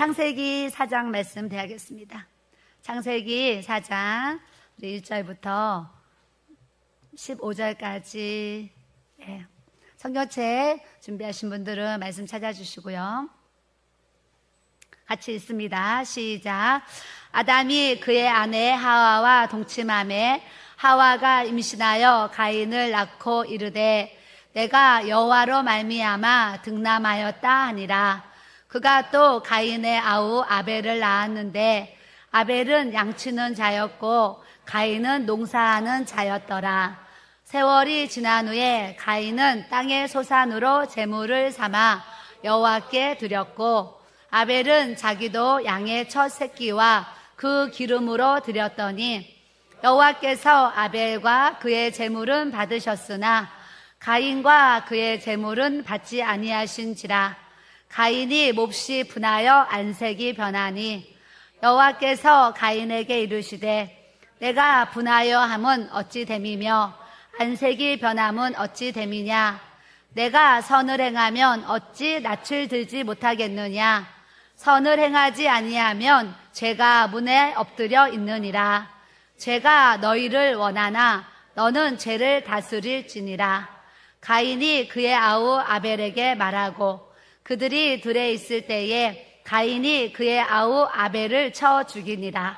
창세기 4장 말씀 대하겠습니다. 창세기 4장 1절부터 15절까지 성경책 준비하신 분들은 말씀 찾아주시고요. 같이 읽습니다. 시작. 아담이 그의 아내 하와와 동침하매 하와가 임신하여 가인을 낳고 이르되 내가 여호와로 말미암아 득남하였다 하니라. 그가 또 가인의 아우 아벨을 낳았는데 아벨은 양치는 자였고 가인은 농사하는 자였더라. 세월이 지난 후에 가인은 땅의 소산으로 제물을 삼아 여호와께 드렸고 아벨은 자기도 양의 첫 새끼와 그 기름으로 드렸더니 여호와께서 아벨과 그의 제물은 받으셨으나 가인과 그의 제물은 받지 아니하신지라. 가인이 몹시 분하여 안색이 변하니 여호와께서 가인에게 이르시되 내가 분하여 함은 어찌 됨이며 안색이 변함은 어찌 됨이냐. 내가 선을 행하면 어찌 낯을 들지 못하겠느냐. 선을 행하지 아니하면 죄가 문에 엎드려 있느니라. 죄가 너희를 원하나 너는 죄를 다스릴지니라. 가인이 그의 아우 아벨에게 말하고 그들이 들에 있을 때에 가인이 그의 아우 아벨을 쳐 죽이니라.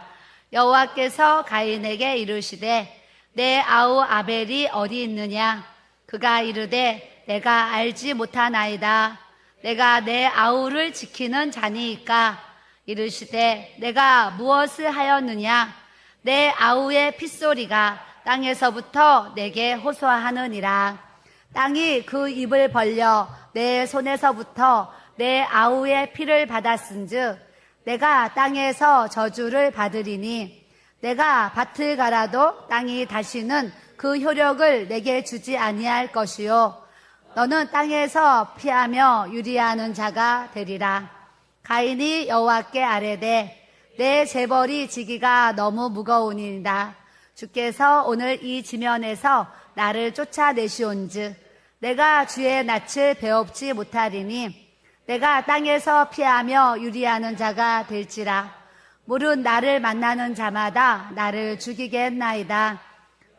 여호와께서 가인에게 이르시되 내 아우 아벨이 어디 있느냐. 그가 이르되 내가 알지 못하나이다. 내가 내 아우를 지키는 자니이까. 이르시되 내가 무엇을 하였느냐. 내 아우의 핏소리가 땅에서부터 내게 호소하느니라. 땅이 그 입을 벌려 내 손에서부터 내 아우의 피를 받았은즉 내가 땅에서 저주를 받으리니 내가 밭을 갈아도 땅이 다시는 그 효력을 내게 주지 아니할 것이요 너는 땅에서 피하며 유리하는 자가 되리라. 가인이 여호와께 아뢰되 내 재벌이 지기가 너무 무거우니이다. 주께서 오늘 이 지면에서 나를 쫓아내시온즉 내가 주의 낯을 배웁지 못하리니 내가 땅에서 피하며 유리하는 자가 될지라. 물은 나를 만나는 자마다 나를 죽이겠나이다.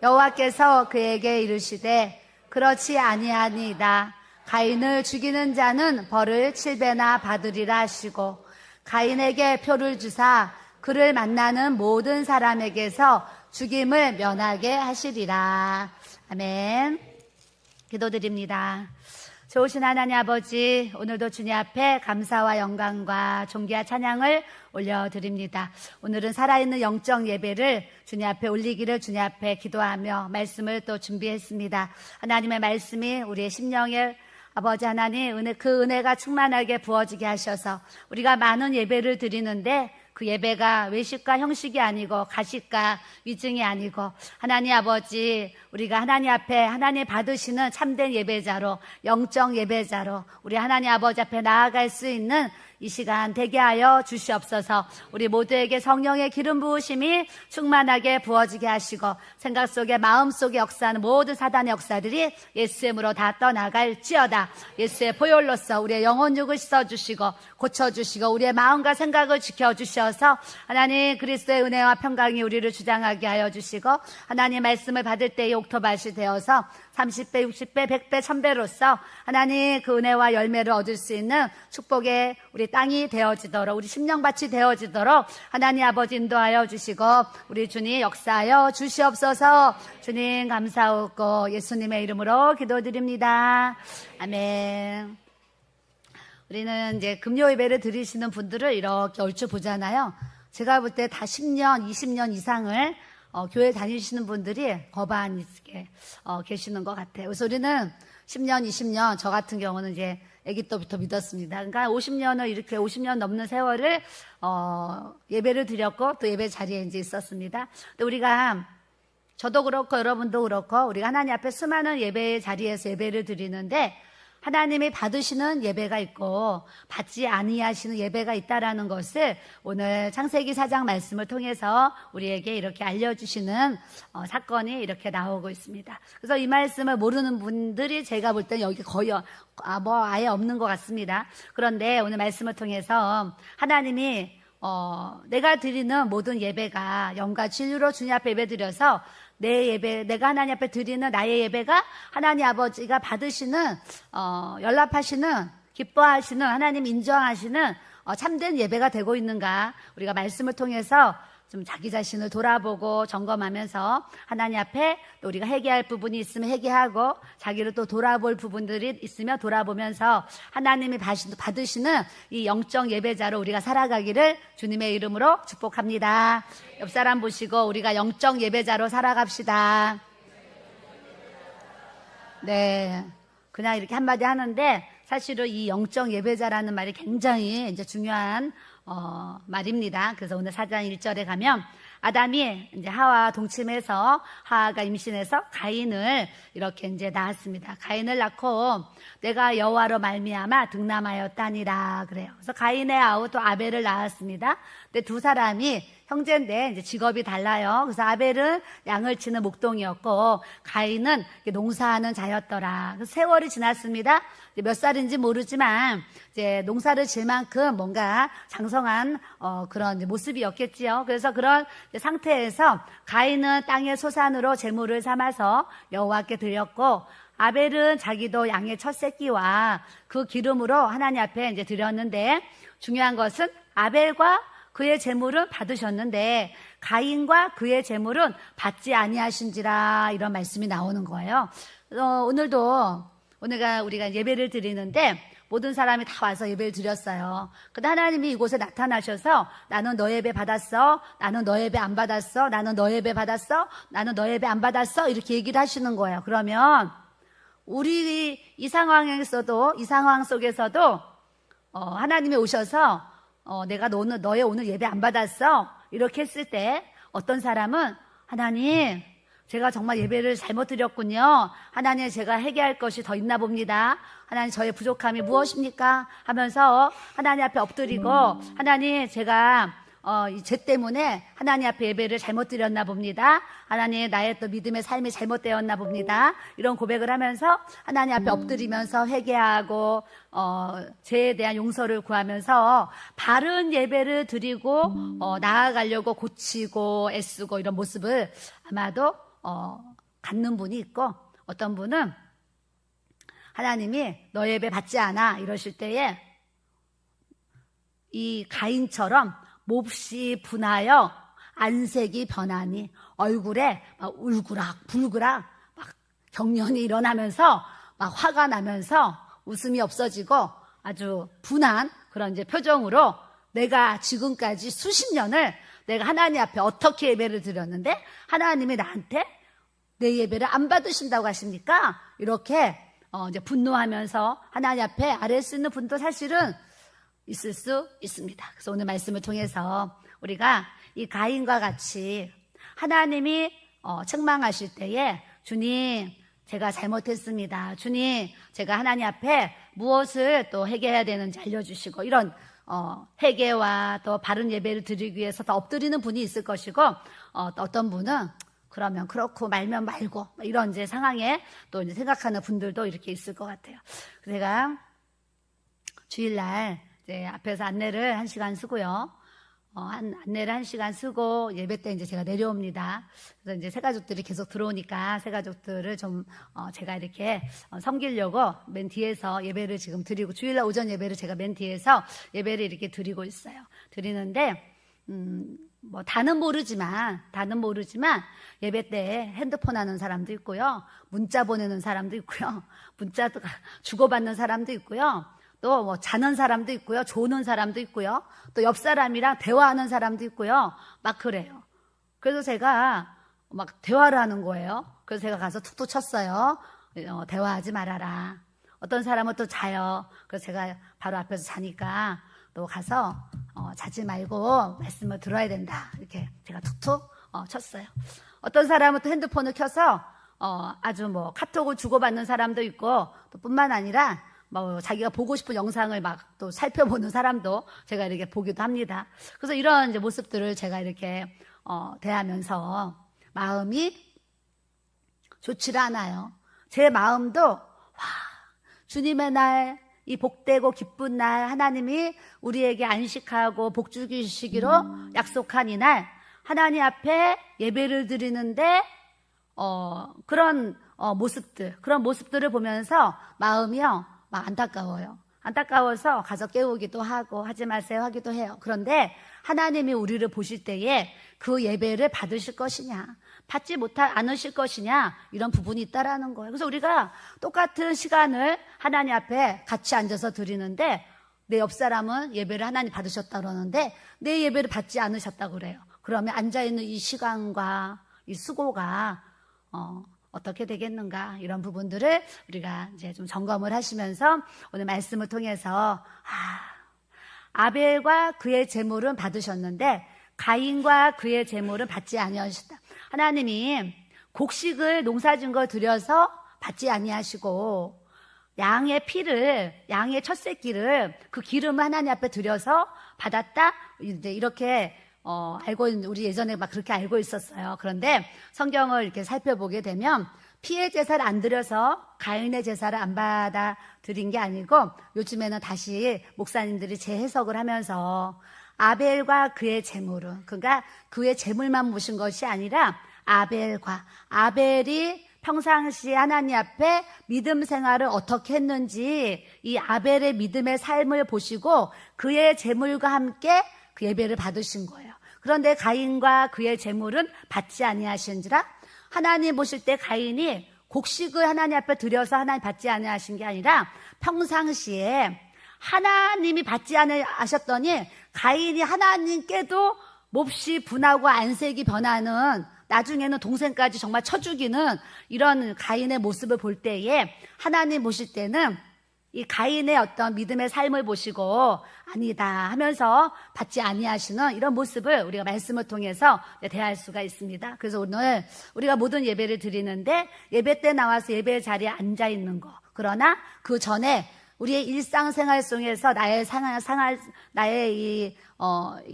여호와께서 그에게 이르시되 그렇지 아니하니이다. 가인을 죽이는 자는 벌을 7배나 받으리라 하시고 가인에게 표를 주사 그를 만나는 모든 사람에게서 죽임을 면하게 하시리라. 아멘. 기도드립니다. 좋으신 하나님 아버지, 오늘도 주님 앞에 감사와 영광과 존귀와 찬양을 올려드립니다. 오늘은 살아있는 영적 예배를 주님 앞에 올리기를 주님 앞에 기도하며 말씀을 또 준비했습니다. 하나님의 말씀이 우리의 심령에 아버지 하나님 그 은혜가 충만하게 부어지게 하셔서 우리가 많은 예배를 드리는데 그 예배가 외식과 형식이 아니고 가식과 위증이 아니고 하나님 아버지 우리가 하나님 앞에 하나님 받으시는 참된 예배자로 영적 예배자로 우리 하나님 아버지 앞에 나아갈 수 있는 이 시간 되게 하여 주시옵소서. 우리 모두에게 성령의 기름 부으심이 충만하게 부어지게 하시고 생각 속에 마음 속에 역사하는 모든 사단의 역사들이 예수의 이름으로 다 떠나갈지어다. 예수의 보혈로서 우리의 영혼 육을 씻어주시고 고쳐주시고 우리의 마음과 생각을 지켜주셔서 하나님 그리스도의 은혜와 평강이 우리를 주장하게 하여 주시고 하나님 말씀을 받을 때의 옥토밭이 되어서 30배, 60배, 100배, 1000배로서 하나님 그 은혜와 열매를 얻을 수 있는 축복의 우리 땅이 되어지도록 우리 심령밭이 되어지도록 하나님 아버지 인도하여 주시고 우리 주님 역사하여 주시옵소서. 주님 감사하고 예수님의 이름으로 기도드립니다. 아멘. 우리는 이제 금요 예배를 드리시는 분들을 이렇게 얼추 보잖아요. 제가 볼 때 다 10년, 20년 이상을 교회 다니시는 분들이 거반 계시는 것 같아요. 그래서 우리는 10년, 20년, 저 같은 경우는 이제 아기 때부터 믿었습니다. 그러니까 50년을 이렇게 50년 넘는 세월을 예배를 드렸고 또 예배 자리에 이제 있었습니다. 근데 우리가 저도 그렇고 여러분도 그렇고 우리가 하나님 앞에 수많은 예배 자리에서 예배를 드리는데 하나님이 받으시는 예배가 있고 받지 아니하시는 예배가 있다라는 것을 오늘 창세기 4장 말씀을 통해서 우리에게 이렇게 알려주시는 사건이 이렇게 나오고 있습니다. 그래서 이 말씀을 모르는 분들이 제가 볼 때는 여기 거의 아예 없는 것 같습니다. 그런데 오늘 말씀을 통해서 하나님이 내가 드리는 모든 예배가 영과 진리로 주님 앞에 예배드려서 내 예배, 내가 하나님 앞에 드리는 나의 예배가 하나님 아버지가 받으시는, 연락하시는, 기뻐하시는, 하나님 인정하시는 참된 예배가 되고 있는가. 우리가 말씀을 통해서 좀 자기 자신을 돌아보고 점검하면서 하나님 앞에 또 우리가 회개할 부분이 있으면 회개하고 자기를 또 돌아볼 부분들이 있으면 돌아보면서 하나님이 받으시는 이 영적 예배자로 우리가 살아가기를 주님의 이름으로 축복합니다. 옆 사람 보시고 우리가 영적 예배자로 살아갑시다. 네, 그냥 이렇게 한마디 하는데 사실은 이 영적 예배자라는 말이 굉장히 이제 중요한 말입니다. 그래서 오늘 4장 1절에 가면 아담이 이제 하와 동침해서 하와가 임신해서 가인을 이렇게 이제 낳았습니다. 가인을 낳고 내가 여호와로 말미암아 등남하였다니라 그래요. 그래서 가인의 아우 또 아벨을 낳았습니다. 근데 두 사람이 형제인데 이제 직업이 달라요. 그래서 아벨은 양을 치는 목동이었고 가인은 농사하는 자였더라. 그래서 세월이 지났습니다. 몇 살인지 모르지만 이제 농사를 질 만큼 뭔가 장성한 그런 이제 모습이었겠지요. 그래서 그런 상태에서 가인은 땅의 소산으로 제물을 삼아서 여호와께 드렸고 아벨은 자기도 양의 첫 새끼와 그 기름으로 하나님 앞에 이제 드렸는데 중요한 것은 아벨과 그의 제물은 받으셨는데 가인과 그의 제물은 받지 아니하신지라 이런 말씀이 나오는 거예요. 오늘도 우리가 예배를 드리는데 모든 사람이 다 와서 예배를 드렸어요. 근데 하나님이 이곳에 나타나셔서 나는 너 예배 받았어. 나는 너 예배 안 받았어. 나는 너 예배 받았어. 나는 너 예배 안 받았어. 이렇게 얘기를 하시는 거예요. 그러면 우리 이 상황 속에서도 하나님이 오셔서 내가 너의 오늘 예배 안 받았어. 이렇게 했을 때 어떤 사람은 하나님 제가 정말 예배를 잘못 드렸군요. 하나님 제가 회개할 것이 더 있나 봅니다. 하나님 저의 부족함이 무엇입니까? 하면서 하나님 앞에 엎드리고 하나님 제가 이 죄 때문에 하나님 앞에 예배를 잘못 드렸나 봅니다. 하나님 나의 또 믿음의 삶이 잘못되었나 봅니다. 이런 고백을 하면서 하나님 앞에 엎드리면서 회개하고 죄에 대한 용서를 구하면서 바른 예배를 드리고 나아가려고 고치고 애쓰고 이런 모습을 아마도 갖는 분이 있고 어떤 분은 하나님이 너 예배 받지 않아 이러실 때에 이 가인처럼 몹시 분하여 안색이 변하니 얼굴에 막 울그락 불그락 막 경련이 일어나면서 막 화가 나면서 웃음이 없어지고 아주 분한 그런 이제 표정으로 내가 지금까지 수십 년을 내가 하나님 앞에 어떻게 예배를 드렸는데 하나님이 나한테 내 예배를 안 받으신다고 하십니까? 이렇게 이제 분노하면서 하나님 앞에 아뢰 수 있는 분도 사실은 있을 수 있습니다. 그래서 오늘 말씀을 통해서 우리가 이 가인과 같이 하나님이 책망하실 때에 주님 제가 잘못했습니다. 주님 제가 하나님 앞에 무엇을 또 회개해야 되는지 알려주시고 이런 회개와 또 바른 예배를 드리기 위해서 더 엎드리는 분이 있을 것이고 어떤 분은 그러면 그렇고 말면 말고 이런 이제 상황에 또 이제 생각하는 분들도 이렇게 있을 것 같아요. 제가 주일날 이제 앞에서 안내를 1시간 쓰고요. 안내를 1시간 쓰고 예배 때 이제 제가 내려옵니다. 그래서 이제 새가족들이 계속 들어오니까 새가족들을 좀 제가 이렇게 섬기려고 맨 뒤에서 예배를 지금 드리고 주일날 오전 예배를 제가 맨 뒤에서 예배를 이렇게 드리고 있어요. 드리는데 뭐 다는 모르지만 예배 때 핸드폰 하는 사람도 있고요. 문자 보내는 사람도 있고요. 문자 주고받는 사람도 있고요. 또 뭐 자는 사람도 있고요. 조는 사람도 있고요. 또 옆 사람이랑 대화하는 사람도 있고요. 막 그래요. 그래서 제가 막 대화를 하는 거예요. 그래서 제가 가서 툭툭 쳤어요. 대화하지 말아라. 어떤 사람은 또 자요. 그래서 제가 바로 앞에서 자니까 또 가서 자지 말고 말씀을 들어야 된다. 이렇게 제가 툭툭 쳤어요. 어떤 사람은 또 핸드폰을 켜서 아주 뭐 카톡을 주고받는 사람도 있고 또 뿐만 아니라 뭐 자기가 보고 싶은 영상을 막 또 살펴보는 사람도 제가 이렇게 보기도 합니다. 그래서 이런 이제 모습들을 제가 이렇게 대하면서 마음이 좋지를 않아요. 제 마음도 주님의 날, 이 복되고 기쁜 날, 하나님이 우리에게 안식하고 복 주시기로 약속한 이 날, 하나님 앞에 예배를 드리는데 그런 모습들, 그런 모습들을 보면서 마음이요 막 안타까워요. 안타까워서 가서 깨우기도 하고 하지 마세요 하기도 해요. 그런데 하나님이 우리를 보실 때에 그 예배를 받으실 것이냐, 받지 않으실 것이냐, 이런 부분이 있다라는 거예요. 그래서 우리가 똑같은 시간을 하나님 앞에 같이 앉아서 드리는데 내 옆 사람은 예배를 하나님 받으셨다 그러는데 내 예배를 받지 않으셨다 그래요. 그러면 앉아있는 이 시간과 이 수고가 어떻게 되겠는가, 이런 부분들을 우리가 이제 좀 점검을 하시면서 오늘 말씀을 통해서 아벨과 그의 제물은 받으셨는데 가인과 그의 제물은 받지 아니하셨다. 하나님이 곡식을 농사진 걸 들여서 받지 아니하시고 양의 피를, 양의 첫 새끼를, 그 기름을 하나님 앞에 들여서 받았다, 이제 이렇게 알고 있는, 우리 예전에 막 그렇게 알고 있었어요. 그런데 성경을 이렇게 살펴보게 되면 피의 제사를 안 드려서 가인의 제사를 안 받아 드린 게 아니고, 요즘에는 다시 목사님들이 재해석을 하면서 아벨과 그의 제물은, 그러니까 그의 제물만 모신 것이 아니라 아벨이 평상시 하나님 앞에 믿음 생활을 어떻게 했는지, 이 아벨의 믿음의 삶을 보시고 그의 제물과 함께 그 예배를 받으신 거예요. 그런데 가인과 그의 제물은 받지 아니하신지라. 하나님 보실 때 가인이 곡식을 하나님 앞에 드려서 하나님 받지 아니하신 게 아니라 평상시에 하나님이 받지 않으셨더니 가인이 하나님께도 몹시 분하고 안색이 변하는, 나중에는 동생까지 정말 쳐 죽이는 이런 가인의 모습을 볼 때에 하나님 보실 때는 이 가인의 어떤 믿음의 삶을 보시고 아니다 하면서 받지 아니하시는 이런 모습을 우리가 말씀을 통해서 대할 수가 있습니다. 그래서 오늘 우리가 모든 예배를 드리는데 예배 때 나와서 예배 자리에 앉아 있는 거, 그러나 그 전에 우리의 일상생활 속에서 나의 이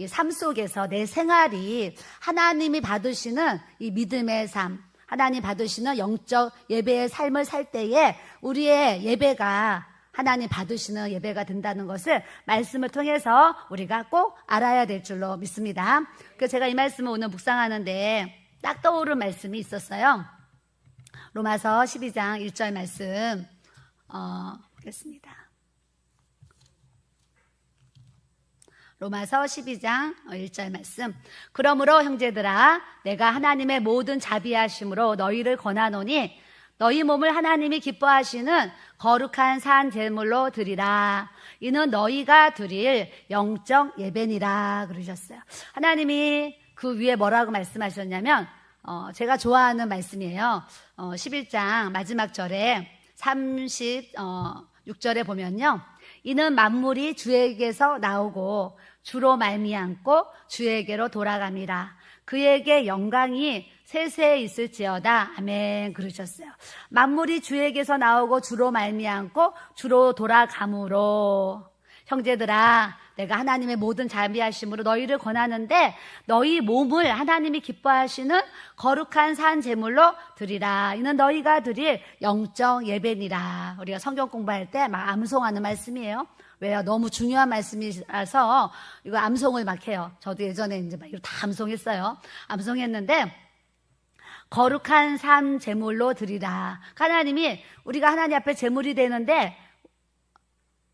삶 속에서 내 생활이 하나님이 받으시는 이 믿음의 삶, 하나님 받으시는 영적 예배의 삶을 살 때에 우리의 예배가 하나님 받으시는 예배가 된다는 것을 말씀을 통해서 우리가 꼭 알아야 될 줄로 믿습니다. 그래서 제가 이 말씀을 오늘 묵상하는데 딱 떠오른 말씀이 있었어요. 로마서 12장 1절 말씀 보겠습니다. 로마서 12장 1절 말씀. 그러므로 형제들아, 내가 하나님의 모든 자비하심으로 너희를 권하노니 너희 몸을 하나님이 기뻐하시는 거룩한 산 제물로 드리라. 이는 너희가 드릴 영적 예배니라 그러셨어요. 하나님이 그 위에 뭐라고 말씀하셨냐면 제가 좋아하는 말씀이에요. 11장 마지막 절에 36절에 보면요, 이는 만물이 주에게서 나오고 주로 말미암고 주에게로 돌아갑니다. 그에게 영광이 세세에 있을지어다. 아멘 그러셨어요. 만물이 주에게서 나오고 주로 말미암고 주로 돌아가므로 형제들아, 내가 하나님의 모든 자비하심으로 너희를 권하는데 너희 몸을 하나님이 기뻐하시는 거룩한 산 제물로 드리라. 이는 너희가 드릴 영적 예배니라. 우리가 성경 공부할 때 막 암송하는 말씀이에요. 왜요? 너무 중요한 말씀이라서 이거 암송을 막 해요. 저도 예전에 이제 막 이거 다 암송했어요. 암송했는데 거룩한 산 제물로 드리라. 하나님이 우리가 하나님 앞에 제물이 되는데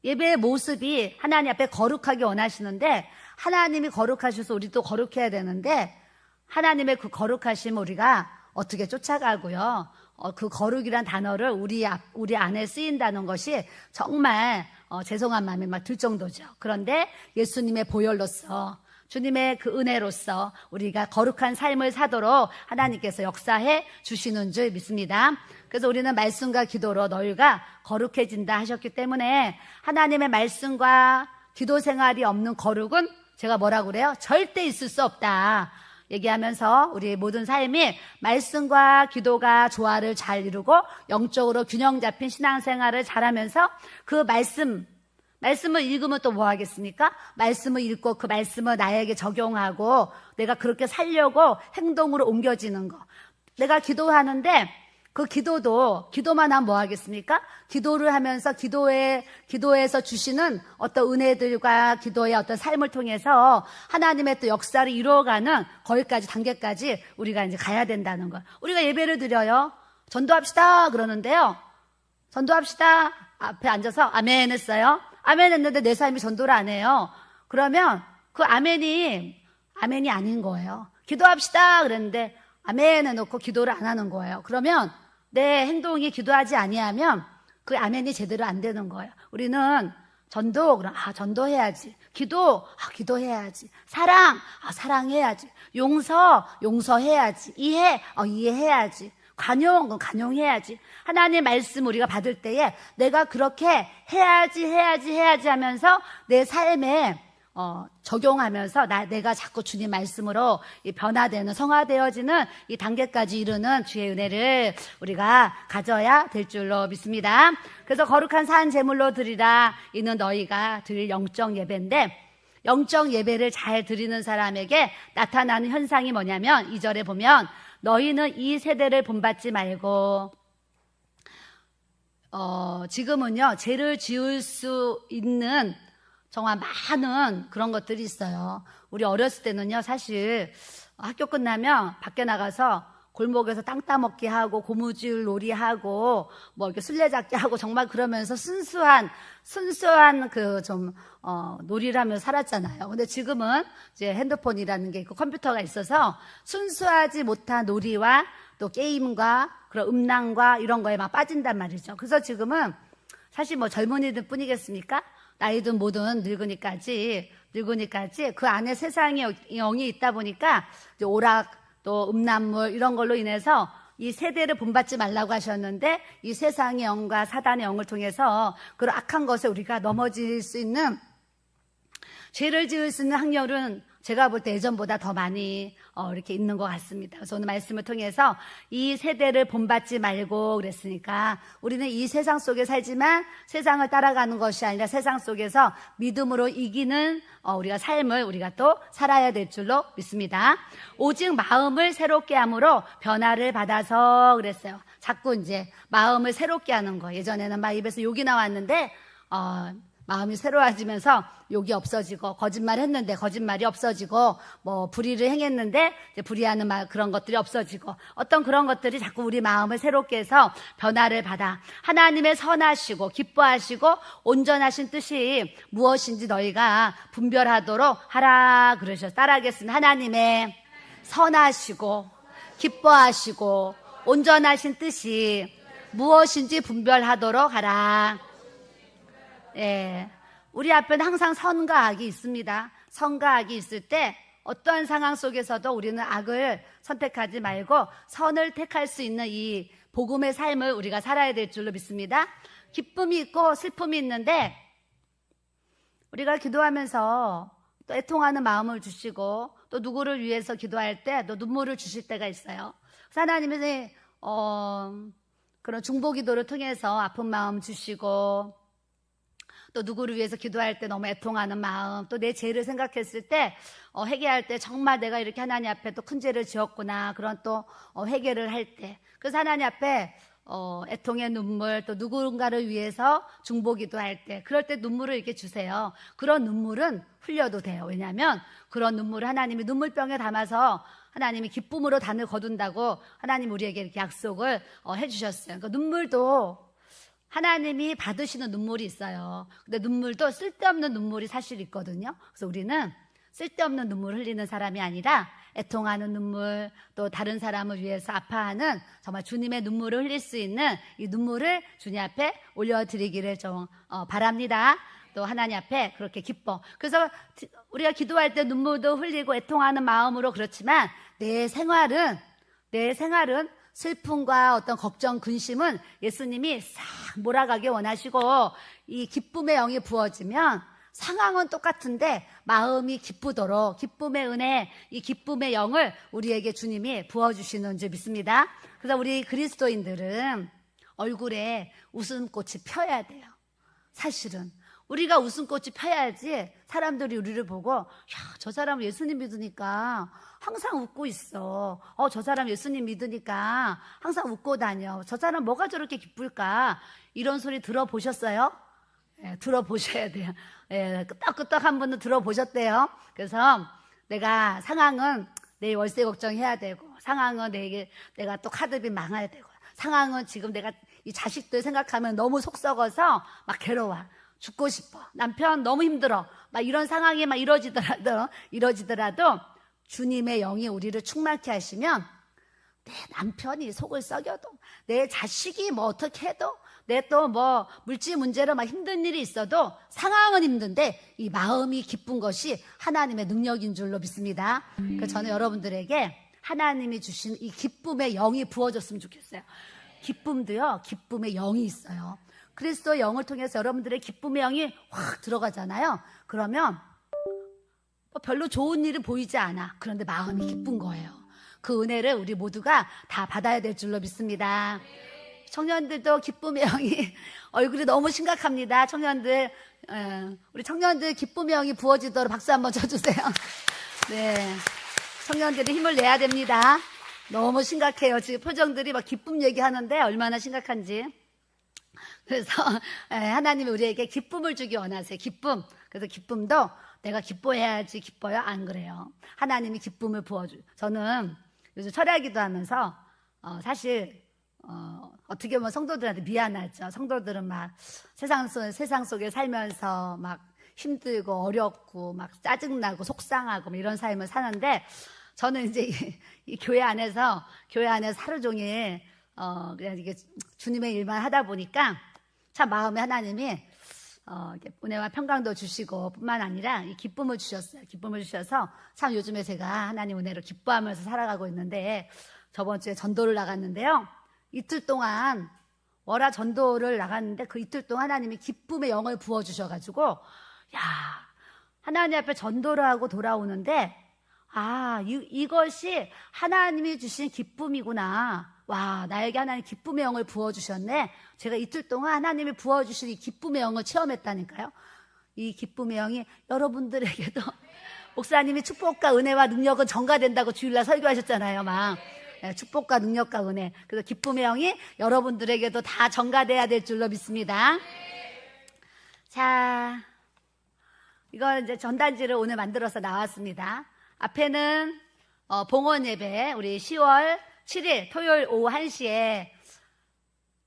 예배의 모습이 하나님 앞에 거룩하게 원하시는데 하나님이 거룩하셔서 우리도 거룩해야 되는데 하나님의 그 거룩하심 우리가 어떻게 쫓아가고요. 그 거룩이란 단어를 우리 안에 쓰인다는 것이 정말 죄송한 마음이 막 들 정도죠. 그런데 예수님의 보혈로서 주님의 그 은혜로서 우리가 거룩한 삶을 사도록 하나님께서 역사해 주시는 줄 믿습니다. 그래서 우리는 말씀과 기도로 너희가 거룩해진다 하셨기 때문에 하나님의 말씀과 기도 생활이 없는 거룩은 제가 뭐라고 그래요? 절대 있을 수 없다. 얘기하면서 우리 모든 삶이 말씀과 기도가 조화를 잘 이루고 영적으로 균형 잡힌 신앙생활을 잘하면서 그 말씀을 읽으면 또 뭐 하겠습니까? 말씀을 읽고 그 말씀을 나에게 적용하고 내가 그렇게 살려고 행동으로 옮겨지는 거. 내가 기도하는데 그 기도만 하면 뭐 하겠습니까? 기도를 하면서 기도에서 주시는 어떤 은혜들과 기도의 어떤 삶을 통해서 하나님의 또 역사를 이루어가는 거기까지 단계까지 우리가 이제 가야 된다는 거. 우리가 예배를 드려요. 전도합시다 그러는데요. 전도합시다. 앞에 앉아서 아멘 했어요. 아멘 했는데 내 삶이 전도를 안 해요. 그러면 그 아멘이 아닌 거예요. 기도합시다 그랬는데 아멘 해놓고 기도를 안 하는 거예요. 그러면 내 행동이 기도하지 아니하면 그 아멘이 제대로 안 되는 거예요. 우리는 전도, 그럼 전도해야지. 기도해야지. 사랑해야지. 용서해야지. 이해해야지. 관용해야지. 하나님의 말씀 우리가 받을 때에 내가 그렇게 해야지 하면서 내 삶에 적용하면서 내가 자꾸 주님 말씀으로 이 변화되는 성화되어지는 이 단계까지 이루는 주의 은혜를 우리가 가져야 될 줄로 믿습니다. 그래서 거룩한 산 제물로 드리라 이는 너희가 드릴 영적 예배인데 영적 예배를 잘 드리는 사람에게 나타나는 현상이 뭐냐면 2절에 보면 너희는 이 세대를 본받지 말고 지금은요 죄를 지을 수 있는 정말 많은 그런 것들이 있어요. 우리 어렸을 때는요, 사실 학교 끝나면 밖에 나가서 골목에서 땅 따먹기 하고 고무줄 놀이하고 뭐 이렇게 술래잡기 하고 정말 그러면서 순수한 놀이를 하면서 살았잖아요. 근데 지금은 이제 핸드폰이라는 게 있고 컴퓨터가 있어서 순수하지 못한 놀이와 또 게임과 그런 음란과 이런 거에 막 빠진단 말이죠. 그래서 지금은 사실 뭐 젊은이들 뿐이겠습니까? 나이든 뭐든 늙으니까지 그 안에 세상의 영이 있다 보니까 이제 오락 또 음란물 이런 걸로 인해서 이 세대를 본받지 말라고 하셨는데 이 세상의 영과 사단의 영을 통해서 그런 악한 것에 우리가 넘어질 수 있는 죄를 지을 수 있는 확률은 제가 볼 때 예전보다 더 많이 이렇게 있는 것 같습니다. 그래서 오늘 말씀을 통해서 이 세대를 본받지 말고 그랬으니까 우리는 이 세상 속에 살지만 세상을 따라가는 것이 아니라 세상 속에서 믿음으로 이기는 우리가 삶을 우리가 또 살아야 될 줄로 믿습니다. 오직 마음을 새롭게 함으로 변화를 받아서 그랬어요. 자꾸 이제 마음을 새롭게 하는 거. 예전에는 막 입에서 욕이 나왔는데 마음이 새로워지면서 욕이 없어지고 거짓말 했는데 거짓말이 없어지고 뭐 불의를 행했는데 이제 불의하는 그런 것들이 없어지고 어떤 그런 것들이 자꾸 우리 마음을 새롭게 해서 변화를 받아 하나님의 선하시고 기뻐하시고 온전하신 뜻이 무엇인지 너희가 분별하도록 하라 그러셔서 따라하겠습니다. 하나님의 선하시고 기뻐하시고 온전하신 뜻이 무엇인지 분별하도록 하라. 예, 우리 앞에는 항상 선과 악이 있습니다. 선과 악이 있을 때 어떠한 상황 속에서도 우리는 악을 선택하지 말고 선을 택할 수 있는 이 복음의 삶을 우리가 살아야 될 줄로 믿습니다. 기쁨이 있고 슬픔이 있는데 우리가 기도하면서 또 애통하는 마음을 주시고 또 누구를 위해서 기도할 때 또 눈물을 주실 때가 있어요. 그래서 하나님은 그런 중보기도를 통해서 아픈 마음 주시고 또 누구를 위해서 기도할 때 너무 애통하는 마음, 또 내 죄를 생각했을 때 회개할 때 정말 내가 이렇게 하나님 앞에 또 큰 죄를 지었구나 그런 또 회개를 할 때 그래서 하나님 앞에 애통의 눈물 또 누군가를 위해서 중보기도할 때 그럴 때 눈물을 이렇게 주세요. 그런 눈물은 흘려도 돼요. 왜냐하면 그런 눈물을 하나님이 눈물병에 담아서 하나님이 기쁨으로 단을 거둔다고 하나님 우리에게 이렇게 약속을 해주셨어요. 그러니까 눈물도 하나님이 받으시는 눈물이 있어요. 근데 눈물도 쓸데없는 눈물이 사실 있거든요. 그래서 우리는 쓸데없는 눈물 흘리는 사람이 아니라 애통하는 눈물, 또 다른 사람을 위해서 아파하는 정말 주님의 눈물을 흘릴 수 있는 이 눈물을 주님 앞에 올려드리기를 좀 바랍니다. 또 하나님 앞에 그렇게 기뻐. 그래서 우리가 기도할 때 눈물도 흘리고 애통하는 마음으로 그렇지만 내 생활은 슬픔과 어떤 걱정, 근심은 예수님이 싹 몰아가게 원하시고 이 기쁨의 영이 부어지면 상황은 똑같은데 마음이 기쁘도록 기쁨의 은혜, 이 기쁨의 영을 우리에게 주님이 부어주시는 줄 믿습니다. 그래서 우리 그리스도인들은 얼굴에 웃음꽃이 펴야 돼요. 사실은 우리가 웃음꽃이 펴야지 사람들이 우리를 보고 야, 저 사람 예수님 믿으니까 항상 웃고 있어. 저 사람 예수님 믿으니까 항상 웃고 다녀. 저 사람 뭐가 저렇게 기쁠까? 이런 소리 들어보셨어요? 예, 들어보셔야 돼요. 예, 끄떡끄떡 한 분은 들어보셨대요. 그래서 내가 상황은 내 월세 걱정해야 되고, 상황은 내가 또 카드비 망해야 되고, 상황은 지금 내가 이 자식들 생각하면 너무 속 썩어서 막 괴로워. 죽고 싶어. 남편 너무 힘들어. 막 이런 상황이 막 이루어지더라도 주님의 영이 우리를 충만케 하시면 내 남편이 속을 썩여도, 내 자식이 뭐 어떻게 해도, 내 또 뭐 물질 문제로 막 힘든 일이 있어도 상황은 힘든데 이 마음이 기쁜 것이 하나님의 능력인 줄로 믿습니다. 그래서 저는 여러분들에게 하나님이 주신 이 기쁨의 영이 부어졌으면 좋겠어요. 기쁨도요, 기쁨의 영이 있어요. 그리스도의 영을 통해서 여러분들의 기쁨의 영이 확 들어가잖아요. 그러면 별로 좋은 일은 보이지 않아. 그런데 마음이 기쁜 거예요. 그 은혜를 우리 모두가 다 받아야 될 줄로 믿습니다. 청년들도 기쁨의 영이, 얼굴이 너무 심각합니다. 청년들, 우리 청년들 기쁨의 영이 부어지도록 박수 한번 쳐주세요. 네, 청년들이 힘을 내야 됩니다. 너무 심각해요. 지금 표정들이 막 기쁨 얘기하는데 얼마나 심각한지. 그래서 하나님이 우리에게 기쁨을 주기 원하세요. 기쁨. 그래서 기쁨도 내가 기뻐해야지 기뻐요? 안 그래요. 하나님이 기쁨을 부어줘요. 저는 요즘 철야기도 하면서 사실 어떻게 보면 성도들한테 미안하죠. 성도들은 막 세상 속에 살면서 막 힘들고 어렵고 막 짜증나고 속상하고 뭐 이런 삶을 사는데, 저는 이제 이 교회 안에서 하루 종일 그냥 이게 주님의 일만 하다 보니까 참 마음에 하나님이 은혜와 평강도 주시고 뿐만 아니라 이 기쁨을 주셨어요. 기쁨을 주셔서 참 요즘에 제가 하나님 은혜로 기뻐하면서 살아가고 있는데, 저번 주에 전도를 나갔는데요. 이틀 동안 월화 전도를 나갔는데 그 이틀 동안 하나님이 기쁨의 영을 부어주셔가지고, 야, 하나님 앞에 전도를 하고 돌아오는데, 이것이 하나님이 주신 기쁨이구나. 와, 나에게 하나님 기쁨의 영을 부어주셨네. 제가 이틀 동안 하나님이 부어주신 이 기쁨의 영을 체험했다니까요. 이 기쁨의 영이 여러분들에게도 목사님이 축복과 은혜와 능력은 전가된다고 주일날 설교하셨잖아요. 막 축복과 능력과 은혜. 그래서 기쁨의 영이 여러분들에게도 다 전가돼야 될 줄로 믿습니다. 자, 이거 이제 전단지를 오늘 만들어서 나왔습니다. 앞에는 봉헌 예배, 우리 10월 7일 토요일 오후 1시에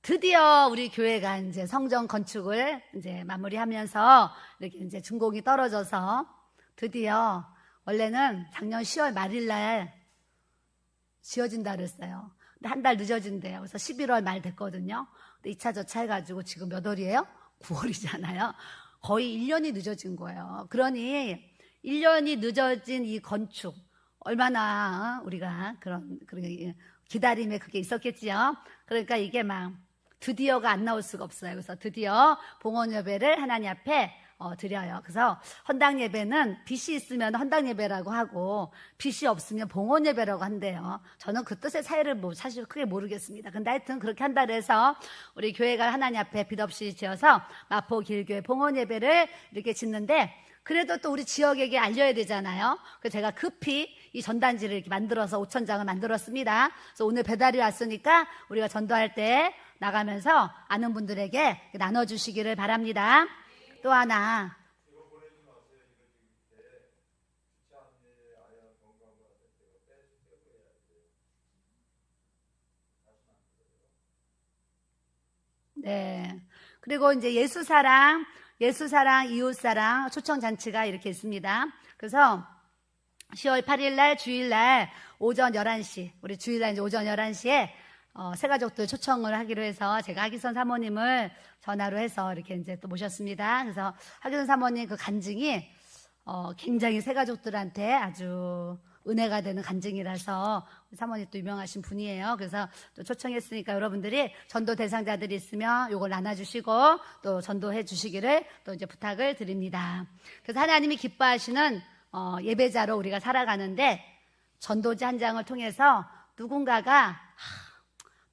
드디어 우리 교회가 이제 성전 건축을 이제 마무리하면서 이렇게 이제 준공이 떨어져서 드디어, 원래는 작년 10월 말일날 지어진다 그랬어요. 근데 한 달 늦어진대요. 그래서 11월 말 됐거든요. 근데 2차 저차 해가지고 지금 몇 월이에요? 9월이잖아요. 거의 1년이 늦어진 거예요. 그러니 1년이 늦어진 이 건축, 얼마나 우리가 그런 기다림에 그게 있었겠지요. 그러니까 이게 막 드디어가 안 나올 수가 없어요. 그래서 드디어 봉헌 예배를 하나님 앞에 드려요. 그래서 헌당 예배는 빛이 있으면 헌당 예배라고 하고 빛이 없으면 봉헌 예배라고 한대요. 저는 그 뜻의 차이를 사실 크게 모르겠습니다. 근데 하여튼 그렇게 한다 그래서 우리 교회가 하나님 앞에 빛 없이 지어서 마포 길교회 봉헌 예배를 이렇게 짓는데, 그래도 또 우리 지역에게 알려야 되잖아요. 그래서 제가 급히 이 전단지를 이렇게 만들어서 5,000장을 만들었습니다. 그래서 오늘 배달이 왔으니까 우리가 전도할 때 나가면서 아는 분들에게 나눠주시기를 바랍니다. 또 하나, 네. 그리고 이제 예수사랑, 이웃사랑 초청잔치가 이렇게 있습니다. 그래서 10월 8일날 주일날 오전 11시, 우리 주일날 이제 오전 11시에 새가족들 초청을 하기로 해서 제가 하기선 사모님을 전화로 해서 이렇게 이제 또 모셨습니다. 그래서 하기선 사모님 그 간증이 굉장히 새가족들한테 아주 은혜가 되는 간증이라서 사모님 또 유명하신 분이에요. 그래서 또 초청했으니까 여러분들이 전도 대상자들이 있으면 요걸 나눠주시고 또 전도해 주시기를 또 이제 부탁을 드립니다. 그래서 하나님이 기뻐하시는 예배자로 우리가 살아가는데 전도지 한 장을 통해서 누군가가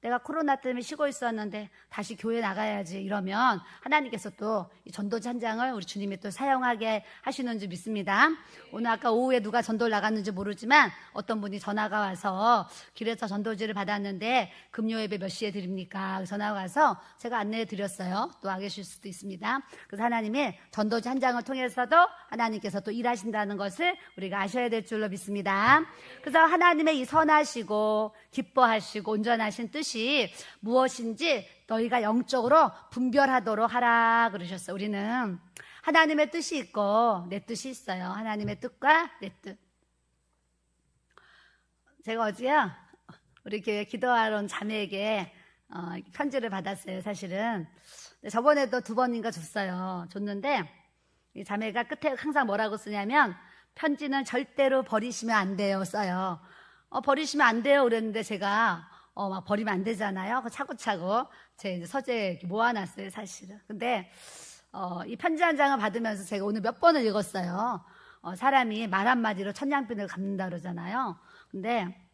내가 코로나 때문에 쉬고 있었는데 다시 교회 나가야지 이러면 하나님께서 또 이 전도지 한 장을 우리 주님이 또 사용하게 하시는 줄 믿습니다. 오늘 아까 오후에 누가 전도를 나갔는지 모르지만 어떤 분이 전화가 와서 길에서 전도지를 받았는데 금요 예배 몇 시에 드립니까? 전화가 와서 제가 안내해 드렸어요. 또 안 계실 수도 있습니다. 그래서 하나님이 전도지 한 장을 통해서도 하나님께서 또 일하신다는 것을 우리가 아셔야 될 줄로 믿습니다. 그래서 하나님의 이 선하시고 기뻐하시고 온전하신 뜻이 무엇인지 너희가 영적으로 분별하도록 하라 그러셨어요. 우리는 하나님의 뜻이 있고 내 뜻이 있어요. 하나님의 뜻과 내 뜻. 제가 어제요 우리 교회 기도하러 온 자매에게 편지를 받았어요. 사실은 저번에도 2번인가 줬는데 이 자매가 끝에 항상 뭐라고 쓰냐면 편지는 절대로 버리시면 안 돼요 써요. 버리시면 안 돼요 그랬는데 제가 막 버리면 안 되잖아요. 차고차고 제 서재에 이렇게 모아놨어요, 사실은. 근데 이 편지 한 장을 받으면서 제가 오늘 몇 번을 읽었어요. 사람이 말 한마디로 천냥빚을 갚는다 그러잖아요. 근데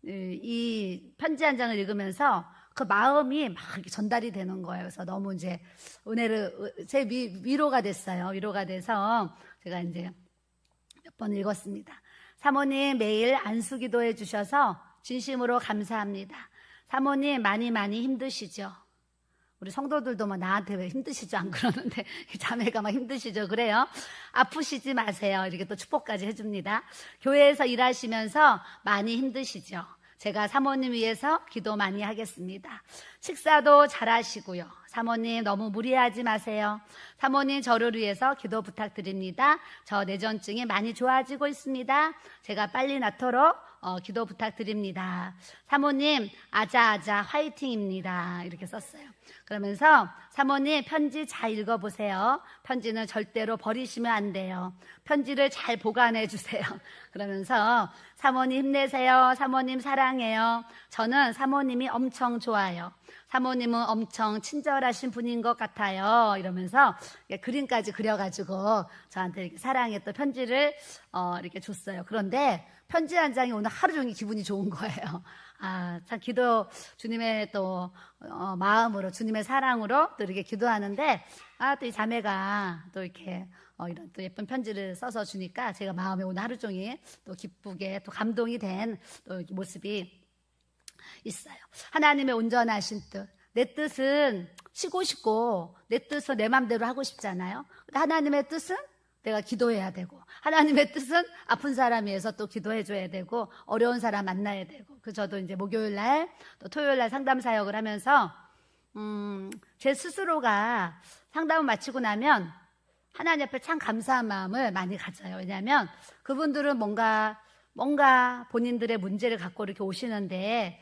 이 편지 한 장을 읽으면서 그 마음이 막 이렇게 전달이 되는 거예요. 그래서 너무 이제 제 위로가 됐어요. 위로가 돼서 제가 이제 몇 번 읽었습니다. 사모님 매일 안수 기도해 주셔서 진심으로 감사합니다. 사모님 많이 힘드시죠? 우리 성도들도 뭐 나한테 왜 힘드시죠? 안 그러는데 자매가 막 힘드시죠? 그래요? 아프시지 마세요. 이렇게 또 축복까지 해줍니다. 교회에서 일하시면서 많이 힘드시죠? 제가 사모님 위해서 기도 많이 하겠습니다. 식사도 잘하시고요. 사모님 너무 무리하지 마세요. 사모님 저를 위해서 기도 부탁드립니다. 저 뇌전증이 많이 좋아지고 있습니다. 제가 빨리 낫도록 기도 부탁드립니다. 사모님 아자아자 화이팅입니다. 이렇게 썼어요. 그러면서 사모님 편지 잘 읽어보세요. 편지는 절대로 버리시면 안 돼요. 편지를 잘 보관해 주세요. 그러면서 사모님 힘내세요. 사모님 사랑해요. 저는 사모님이 엄청 좋아요. 사모님은 엄청 친절하신 분인 것 같아요. 이러면서 그림까지 그려가지고 저한테 이렇게 사랑의 또 편지를 이렇게 줬어요. 그런데 편지 한 장이 오늘 하루 종일 기분이 좋은 거예요. 참 주님의 또 마음으로 주님의 사랑으로 또 이렇게 기도하는데 또 이 자매가 또 이렇게 이런 또 예쁜 편지를 써서 주니까 제가 마음에 오늘 하루 종일 또 기쁘게 또 감동이 된 또 모습이 있어요. 하나님의 온전하신 뜻. 내 뜻은 쉬고 싶고 내 뜻은 내 맘대로 하고 싶잖아요. 하나님의 뜻은 내가 기도해야 되고 하나님의 뜻은 아픈 사람 위해서 또 기도해줘야 되고 어려운 사람 만나야 되고 저도 이제 목요일날 또 토요일날 상담 사역을 하면서 제 스스로가 상담을 마치고 나면 하나님 앞에 참 감사한 마음을 많이 가져요. 왜냐하면 그분들은 뭔가 본인들의 문제를 갖고 이렇게 오시는데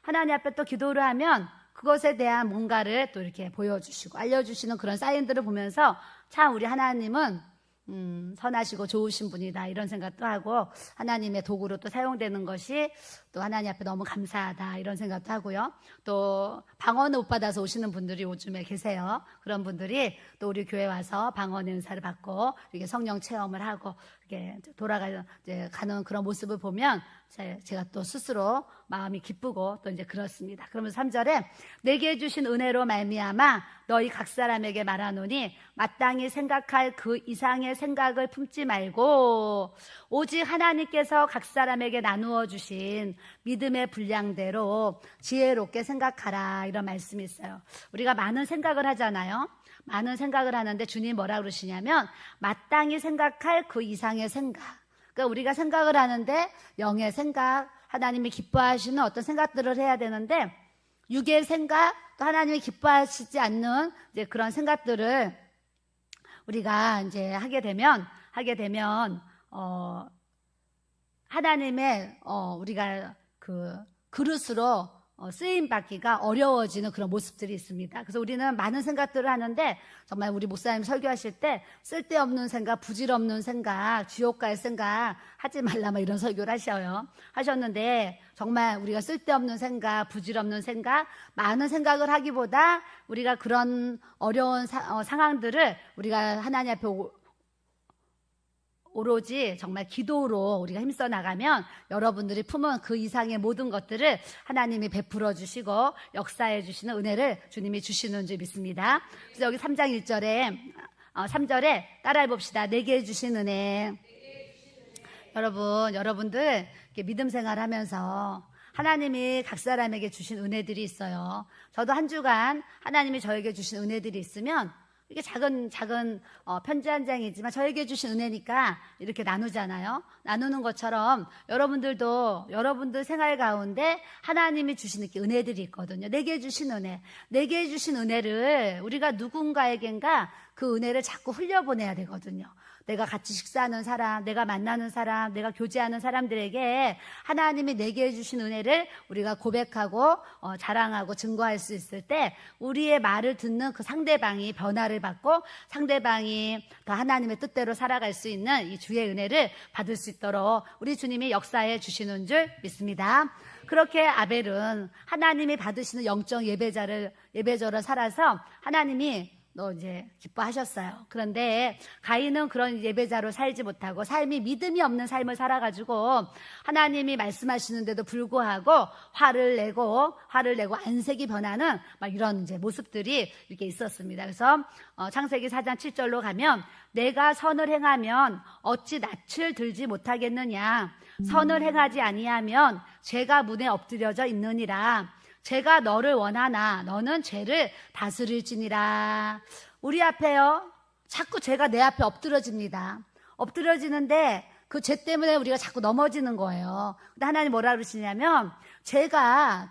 하나님 앞에 또 기도를 하면 그것에 대한 뭔가를 또 이렇게 보여주시고 알려주시는 그런 사인들을 보면서 참 우리 하나님은 선하시고 좋으신 분이다 이런 생각도 하고 하나님의 도구로 또 사용되는 것이 또 하나님 앞에 너무 감사하다 이런 생각도 하고요. 또 방언을 못 받아서 오시는 분들이 요즘에 계세요. 그런 분들이 또 우리 교회 와서 방언의 은사를 받고 이렇게 성령 체험을 하고 이렇게 가는 그런 모습을 보면 제가 또 스스로 마음이 기쁘고 또 이제 그렇습니다. 그러면서 3절에 내게 주신 은혜로 말미암아 너희 각 사람에게 말하노니 마땅히 생각할 그 이상의 생각을 품지 말고 오직 하나님께서 각 사람에게 나누어 주신 믿음의 분량대로 지혜롭게 생각하라 이런 말씀이 있어요. 우리가 많은 생각을 하잖아요. 많은 생각을 하는데 주님 뭐라 그러시냐면 마땅히 생각할 그 이상의 생각. 그러니까 우리가 생각을 하는데 영의 생각, 하나님이 기뻐하시는 어떤 생각들을 해야 되는데 육의 생각, 또 하나님이 기뻐하시지 않는 이제 그런 생각들을 우리가 이제 하게 되면 하나님의 우리가 그 그릇으로 쓰임 받기가 어려워지는 그런 모습들이 있습니다. 그래서 우리는 많은 생각들을 하는데 정말 우리 목사님 설교하실 때 쓸데없는 생각, 부질없는 생각, 지옥 갈 생각 하지 말라 이런 설교를 하셨는데 정말 우리가 쓸데없는 생각, 부질없는 생각, 많은 생각을 하기보다 우리가 그런 어려운 상황들을 우리가 하나님 앞에 오로지 정말 기도로 우리가 힘써 나가면 여러분들이 품은 그 이상의 모든 것들을 하나님이 베풀어 주시고 역사해 주시는 은혜를 주님이 주시는 줄 믿습니다. 그래서 여기 3장 3절에 따라해 봅시다. 내게 주신 은혜. 여러분들 믿음 생활하면서 하나님이 각 사람에게 주신 은혜들이 있어요. 저도 한 주간 하나님이 저에게 주신 은혜들이 있으면 이게 작은 편지 한 장이지만 저에게 주신 은혜니까 이렇게 나누잖아요. 나누는 것처럼 여러분들도 여러분들 생활 가운데 하나님이 주시는 은혜들이 있거든요. 내게 주신 은혜, 내게 주신 은혜를 우리가 누군가에겐가 그 은혜를 자꾸 흘려보내야 되거든요. 내가 같이 식사하는 사람, 내가 만나는 사람, 내가 교제하는 사람들에게 하나님이 내게 해주신 은혜를 우리가 고백하고 자랑하고 증거할 수 있을 때 우리의 말을 듣는 그 상대방이 변화를 받고 상대방이 더 하나님의 뜻대로 살아갈 수 있는 이 주의 은혜를 받을 수 있도록 우리 주님이 역사해 주시는 줄 믿습니다. 그렇게 아벨은 하나님이 받으시는 영적 예배자로 살아서 하나님이 이제 기뻐하셨어요. 그런데 가인은 그런 예배자로 살지 못하고 삶이 믿음이 없는 삶을 살아가지고 하나님이 말씀하시는데도 불구하고 화를 내고 안색이 변하는 이런 이제 모습들이 이렇게 있었습니다. 그래서 창세기 4장 7절로 가면 내가 선을 행하면 어찌 낯을 들지 못하겠느냐. 선을 행하지 아니하면 죄가 문에 엎드려져 있느니라. 제가 너를 원하나 너는 죄를 다스릴지니라. 우리 앞에요 자꾸 죄가 내 앞에 엎드려집니다. 엎드려지는데 그 죄 때문에 우리가 자꾸 넘어지는 거예요. 근데 하나님 뭐라 그러시냐면 죄가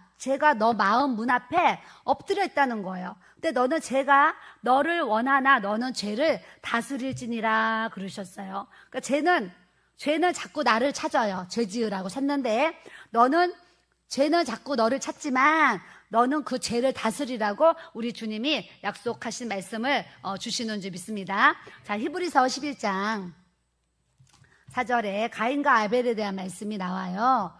너 마음 문 앞에 엎드려 있다는 거예요. 근데 제가 너를 원하나 너는 죄를 다스릴지니라 그러셨어요. 그러니까 죄는 자꾸 나를 찾아요. 죄 지으라고 찾는데 죄는 자꾸 너를 찾지만 너는 그 죄를 다스리라고 우리 주님이 약속하신 말씀을 주시는 줄 믿습니다. 자, 히브리서 11장 4절에 가인과 아벨에 대한 말씀이 나와요.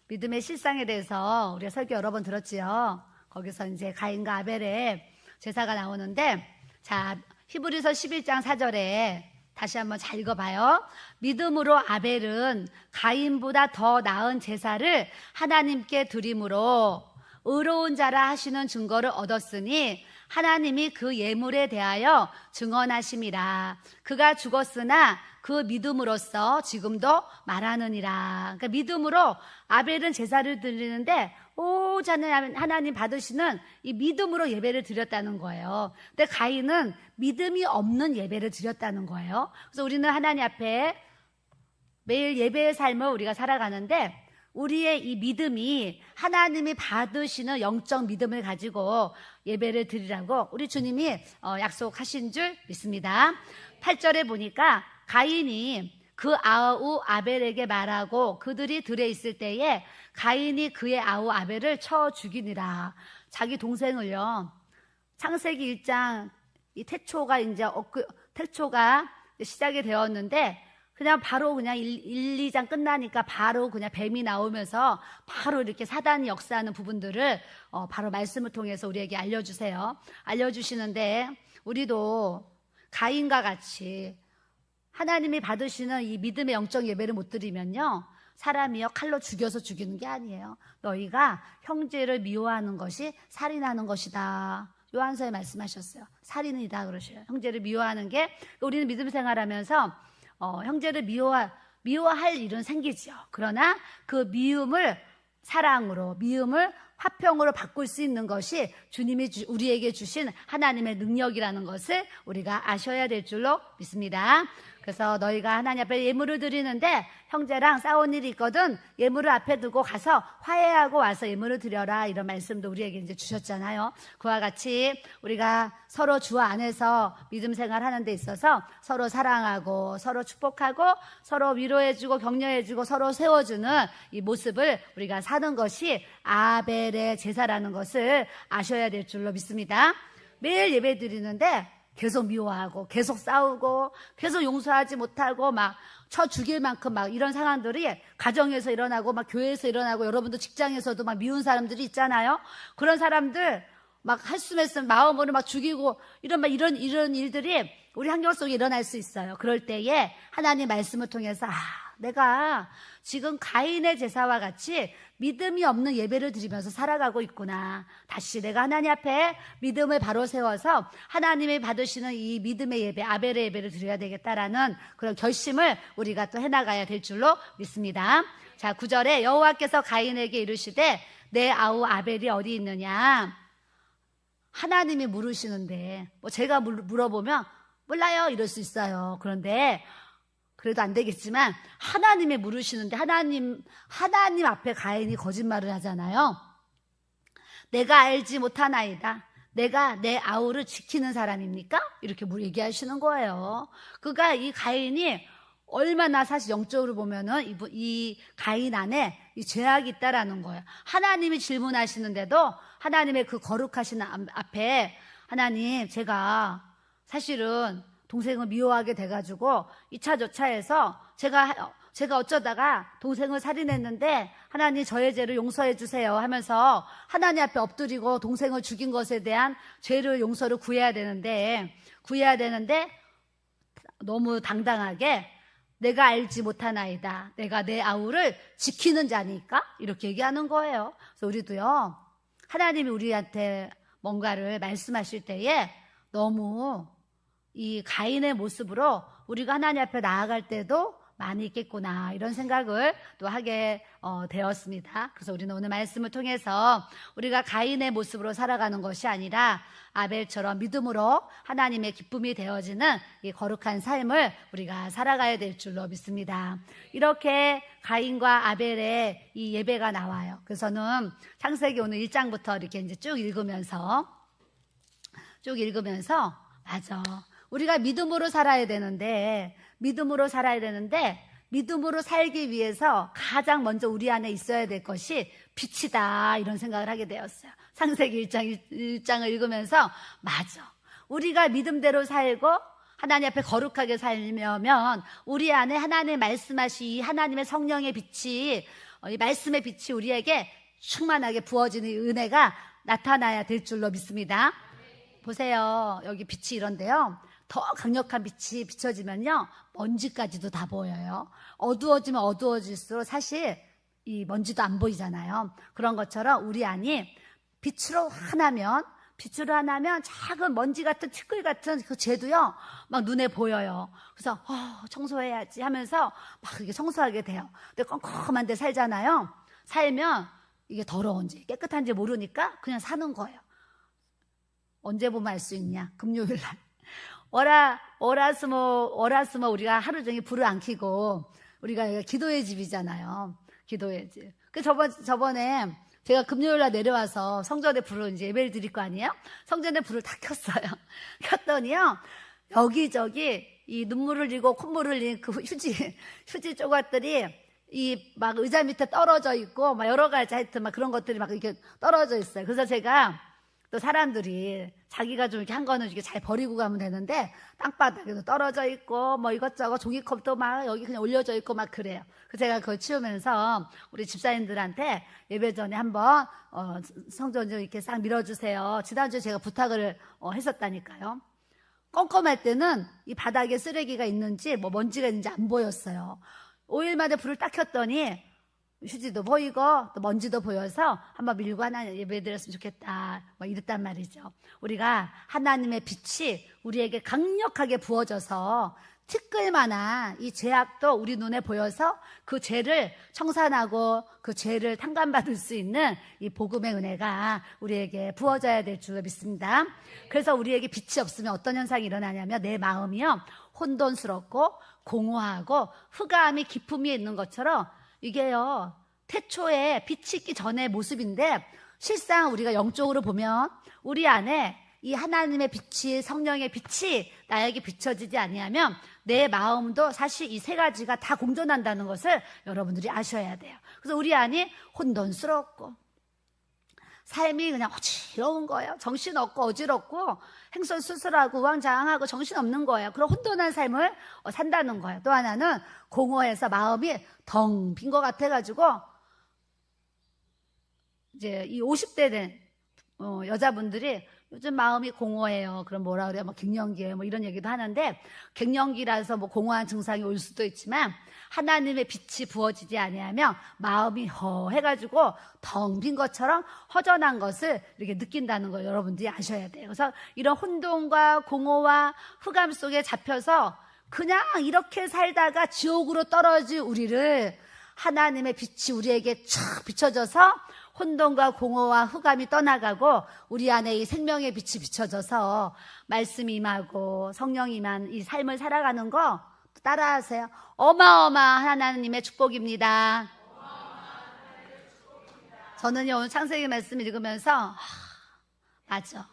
믿음의 실상에 대해서 우리가 설교 여러 번 들었지요. 거기서 이제 가인과 아벨의 제사가 나오는데 자, 히브리서 11장 4절에 다시 한번 잘 읽어봐요. 믿음으로 아벨은 가인보다 더 나은 제사를 하나님께 드림으로 의로운 자라 하시는 증거를 얻었으니 하나님이 그 예물에 대하여 증언하심이라. 그가 죽었으나 그 믿음으로써 지금도 말하느니라. 그러니까 믿음으로 아벨은 제사를 드리는데 오자는 하나님 받으시는 이 믿음으로 예배를 드렸다는 거예요. 근데 가인은 믿음이 없는 예배를 드렸다는 거예요. 그래서 우리는 하나님 앞에 매일 예배의 삶을 우리가 살아가는데 우리의 이 믿음이 하나님이 받으시는 영적 믿음을 가지고 예배를 드리라고 우리 주님이 약속하신 줄 믿습니다. 8절에 보니까 가인이 그 아우 아벨에게 말하고 그들이 들에 있을 때에 가인이 그의 아우 아벨을 쳐 죽이니라. 자기 동생을요. 창세기 1장 이 태초가 시작이 되었는데 그냥 바로 1, 2장 끝나니까 바로 그냥 뱀이 나오면서 바로 이렇게 사단이 역사하는 부분들을 바로 말씀을 통해서 우리에게 알려주시는데 우리도 가인과 같이 하나님이 받으시는 이 믿음의 영적 예배를 못 드리면요. 사람이요 칼로 죽여서 죽이는 게 아니에요. 너희가 형제를 미워하는 것이 살인하는 것이다. 요한서에 말씀하셨어요. 살인이다 그러셔요. 형제를 미워하는 게 우리는 믿음 생활하면서 형제를 미워할 일은 생기죠. 그러나 그 미움을 사랑으로 미움을 화평으로 바꿀 수 있는 것이 주님이 우리에게 주신 하나님의 능력이라는 것을 우리가 아셔야 될 줄로 믿습니다. 그래서 너희가 하나님 앞에 예물을 드리는데 형제랑 싸운 일이 있거든 예물을 앞에 두고 가서 화해하고 와서 예물을 드려라, 이런 말씀도 우리에게 이제 주셨잖아요. 그와 같이 우리가 서로 주 안에서 믿음 생활하는 데 있어서 서로 사랑하고 서로 축복하고 서로 위로해주고 격려해주고 서로 세워주는 이 모습을 우리가 사는 것이 아벨의 제사라는 것을 아셔야 될 줄로 믿습니다. 매일 예배 드리는데 계속 미워하고 계속 싸우고 계속 용서하지 못하고 막 쳐 죽일 만큼 막 이런 상황들이 가정에서 일어나고 막 교회에서 일어나고 여러분도 직장에서도 막 미운 사람들이 있잖아요. 그런 사람들 막 할수했으면 마음으로 막 죽이고 이런 일들이 우리 환경 속에 일어날 수 있어요. 그럴 때에 하나님 말씀을 통해서 내가 지금 가인의 제사와 같이 믿음이 없는 예배를 드리면서 살아가고 있구나. 다시 내가 하나님 앞에 믿음을 바로 세워서 하나님이 받으시는 이 믿음의 예배, 아벨의 예배를 드려야 되겠다라는 그런 결심을 우리가 또 해나가야 될 줄로 믿습니다. 자, 9절에 여호와께서 가인에게 이르시되 내 아우 아벨이 어디 있느냐? 하나님이 물으시는데 뭐 제가 물어보면 몰라요 이럴 수 있어요. 그런데 그래도 안 되겠지만 하나님이 물으시는데 하나님 앞에 가인이 거짓말을 하잖아요. 내가 알지 못하나이다. 내가 내 아우를 지키는 사람입니까? 이렇게 얘기하시는 거예요. 그러니까 이 가인이 얼마나 사실 영적으로 보면은 이 가인 안에 이 죄악이 있다라는 거예요. 하나님이 질문하시는데도 하나님의 그 거룩하신 앞에 하나님, 제가 사실은 동생을 미워하게 돼가지고 2차 저차해서 제가 어쩌다가 동생을 살인했는데 하나님 저의 죄를 용서해 주세요 하면서 하나님 앞에 엎드리고 동생을 죽인 것에 대한 죄를 용서를 구해야 되는데 너무 당당하게 내가 알지 못하나이다. 내가 내 아우를 지키는 자니까 이렇게 얘기하는 거예요. 그래서 우리도요, 하나님이 우리한테 뭔가를 말씀하실 때에 너무 이 가인의 모습으로 우리가 하나님 앞에 나아갈 때도 많이 있겠구나, 이런 생각을 또 하게 되었습니다. 그래서 우리는 오늘 말씀을 통해서 우리가 가인의 모습으로 살아가는 것이 아니라 아벨처럼 믿음으로 하나님의 기쁨이 되어지는 이 거룩한 삶을 우리가 살아가야 될 줄로 믿습니다. 이렇게 가인과 아벨의 이 예배가 나와요. 그래서는 창세기 오늘 1장부터 이렇게 이제 쭉 읽으면서 맞아, 우리가 믿음으로 살아야 되는데 믿음으로 살기 위해서 가장 먼저 우리 안에 있어야 될 것이 빛이다, 이런 생각을 하게 되었어요. 창세기 1장을 읽으면서 맞아, 우리가 믿음대로 살고 하나님 앞에 거룩하게 살려면 우리 안에 하나님 말씀하신 이 하나님의 성령의 빛이, 이 말씀의 빛이 우리에게 충만하게 부어지는 은혜가 나타나야 될 줄로 믿습니다. 보세요, 여기 빛이 이런데요, 더 강력한 빛이 비춰지면요 먼지까지도 다 보여요. 어두워지면 어두워질수록 사실 이 먼지도 안 보이잖아요. 그런 것처럼 우리 안이 빛으로 하나면 작은 먼지 같은 티끌 같은 그 죄도요 막 눈에 보여요. 그래서 청소해야지 하면서 막 이게 청소하게 돼요. 근데 컴컴한 데 살잖아요. 살면 이게 더러운지 깨끗한지 모르니까 그냥 사는 거예요. 언제 보면 알 수 있냐? 금요일 날. 월화수목 우리가 하루 종일 불을 안 켜고 우리가 기도의 집이잖아요. 기도의 집. 저번에 제가 금요일 날 내려와서 성전에 불을 이제 예배를 드릴 거 아니에요? 성전에 불을 다 켰어요. 켰더니요, 여기저기 이 눈물을 흘리고 콧물을 흘린 그 휴지 조각들이 이 막 의자 밑에 떨어져 있고 막 여러 가지 하여튼 막 그런 것들이 막 이렇게 떨어져 있어요. 그래서 제가 또 사람들이 자기가 좀 이렇게 한 거는 이렇게 잘 버리고 가면 되는데 땅바닥에도 떨어져 있고 뭐 이것저것 종이컵도 막 여기 그냥 올려져 있고 막 그래요. 그래서 제가 그걸 치우면서 우리 집사님들한테 예배 전에 한번 성전 좀 이렇게 싹 밀어주세요. 지난주에 제가 부탁을 했었다니까요. 껌껌할 때는 이 바닥에 쓰레기가 있는지 뭐 먼지가 있는지 안 보였어요. 5일 만에 불을 딱 켰더니 휴지도 보이고 또 먼지도 보여서 한번 밀고 하나님 예배 드렸으면 좋겠다, 뭐 이랬단 말이죠. 우리가 하나님의 빛이 우리에게 강력하게 부어져서 티끌만한 이 죄악도 우리 눈에 보여서 그 죄를 청산하고 그 죄를 탕감받을 수 있는 이 복음의 은혜가 우리에게 부어져야 될 줄 믿습니다. 그래서 우리에게 빛이 없으면 어떤 현상이 일어나냐면 내 마음이요 혼돈스럽고 공허하고 흑암이 기품이 있는 것처럼 이게요, 태초에 빛이 있기 전의 모습인데 실상 우리가 영적으로 보면 우리 안에 이 하나님의 빛이, 성령의 빛이 나에게 비춰지지 아니하면 내 마음도 사실 이 세 가지가 다 공존한다는 것을 여러분들이 아셔야 돼요. 그래서 우리 안이 혼돈스럽고 삶이 그냥 어지러운 거예요. 정신없고 어지럽고 행선수설하고 우왕좌왕하고 정신없는 거예요. 그런 혼돈한 삶을 산다는 거예요. 또 하나는 공허해서 마음이 덩 빈 것 같아가지고 이제 이 50대 된 여자분들이 요즘 마음이 공허해요. 그럼 뭐라 그래요? 뭐 갱년기예요. 뭐 이런 얘기도 하는데 갱년기라서 뭐 공허한 증상이 올 수도 있지만 하나님의 빛이 부어지지 아니하면 마음이 허해가지고 덩 빈 것처럼 허전한 것을 이렇게 느낀다는 걸 여러분들이 아셔야 돼요. 그래서 이런 혼돈과 공허와 흑암 속에 잡혀서 그냥 이렇게 살다가 지옥으로 떨어질 우리를 하나님의 빛이 우리에게 촥 비춰져서 혼돈과 공허와 흑암이 떠나가고 우리 안에 이 생명의 빛이 비춰져서 말씀이 임하고 성령이 임한 이 삶을 살아가는 거 따라하세요. 어마어마한 하나님의 축복입니다. 저는요, 오늘 창세기 말씀 읽으면서 맞아.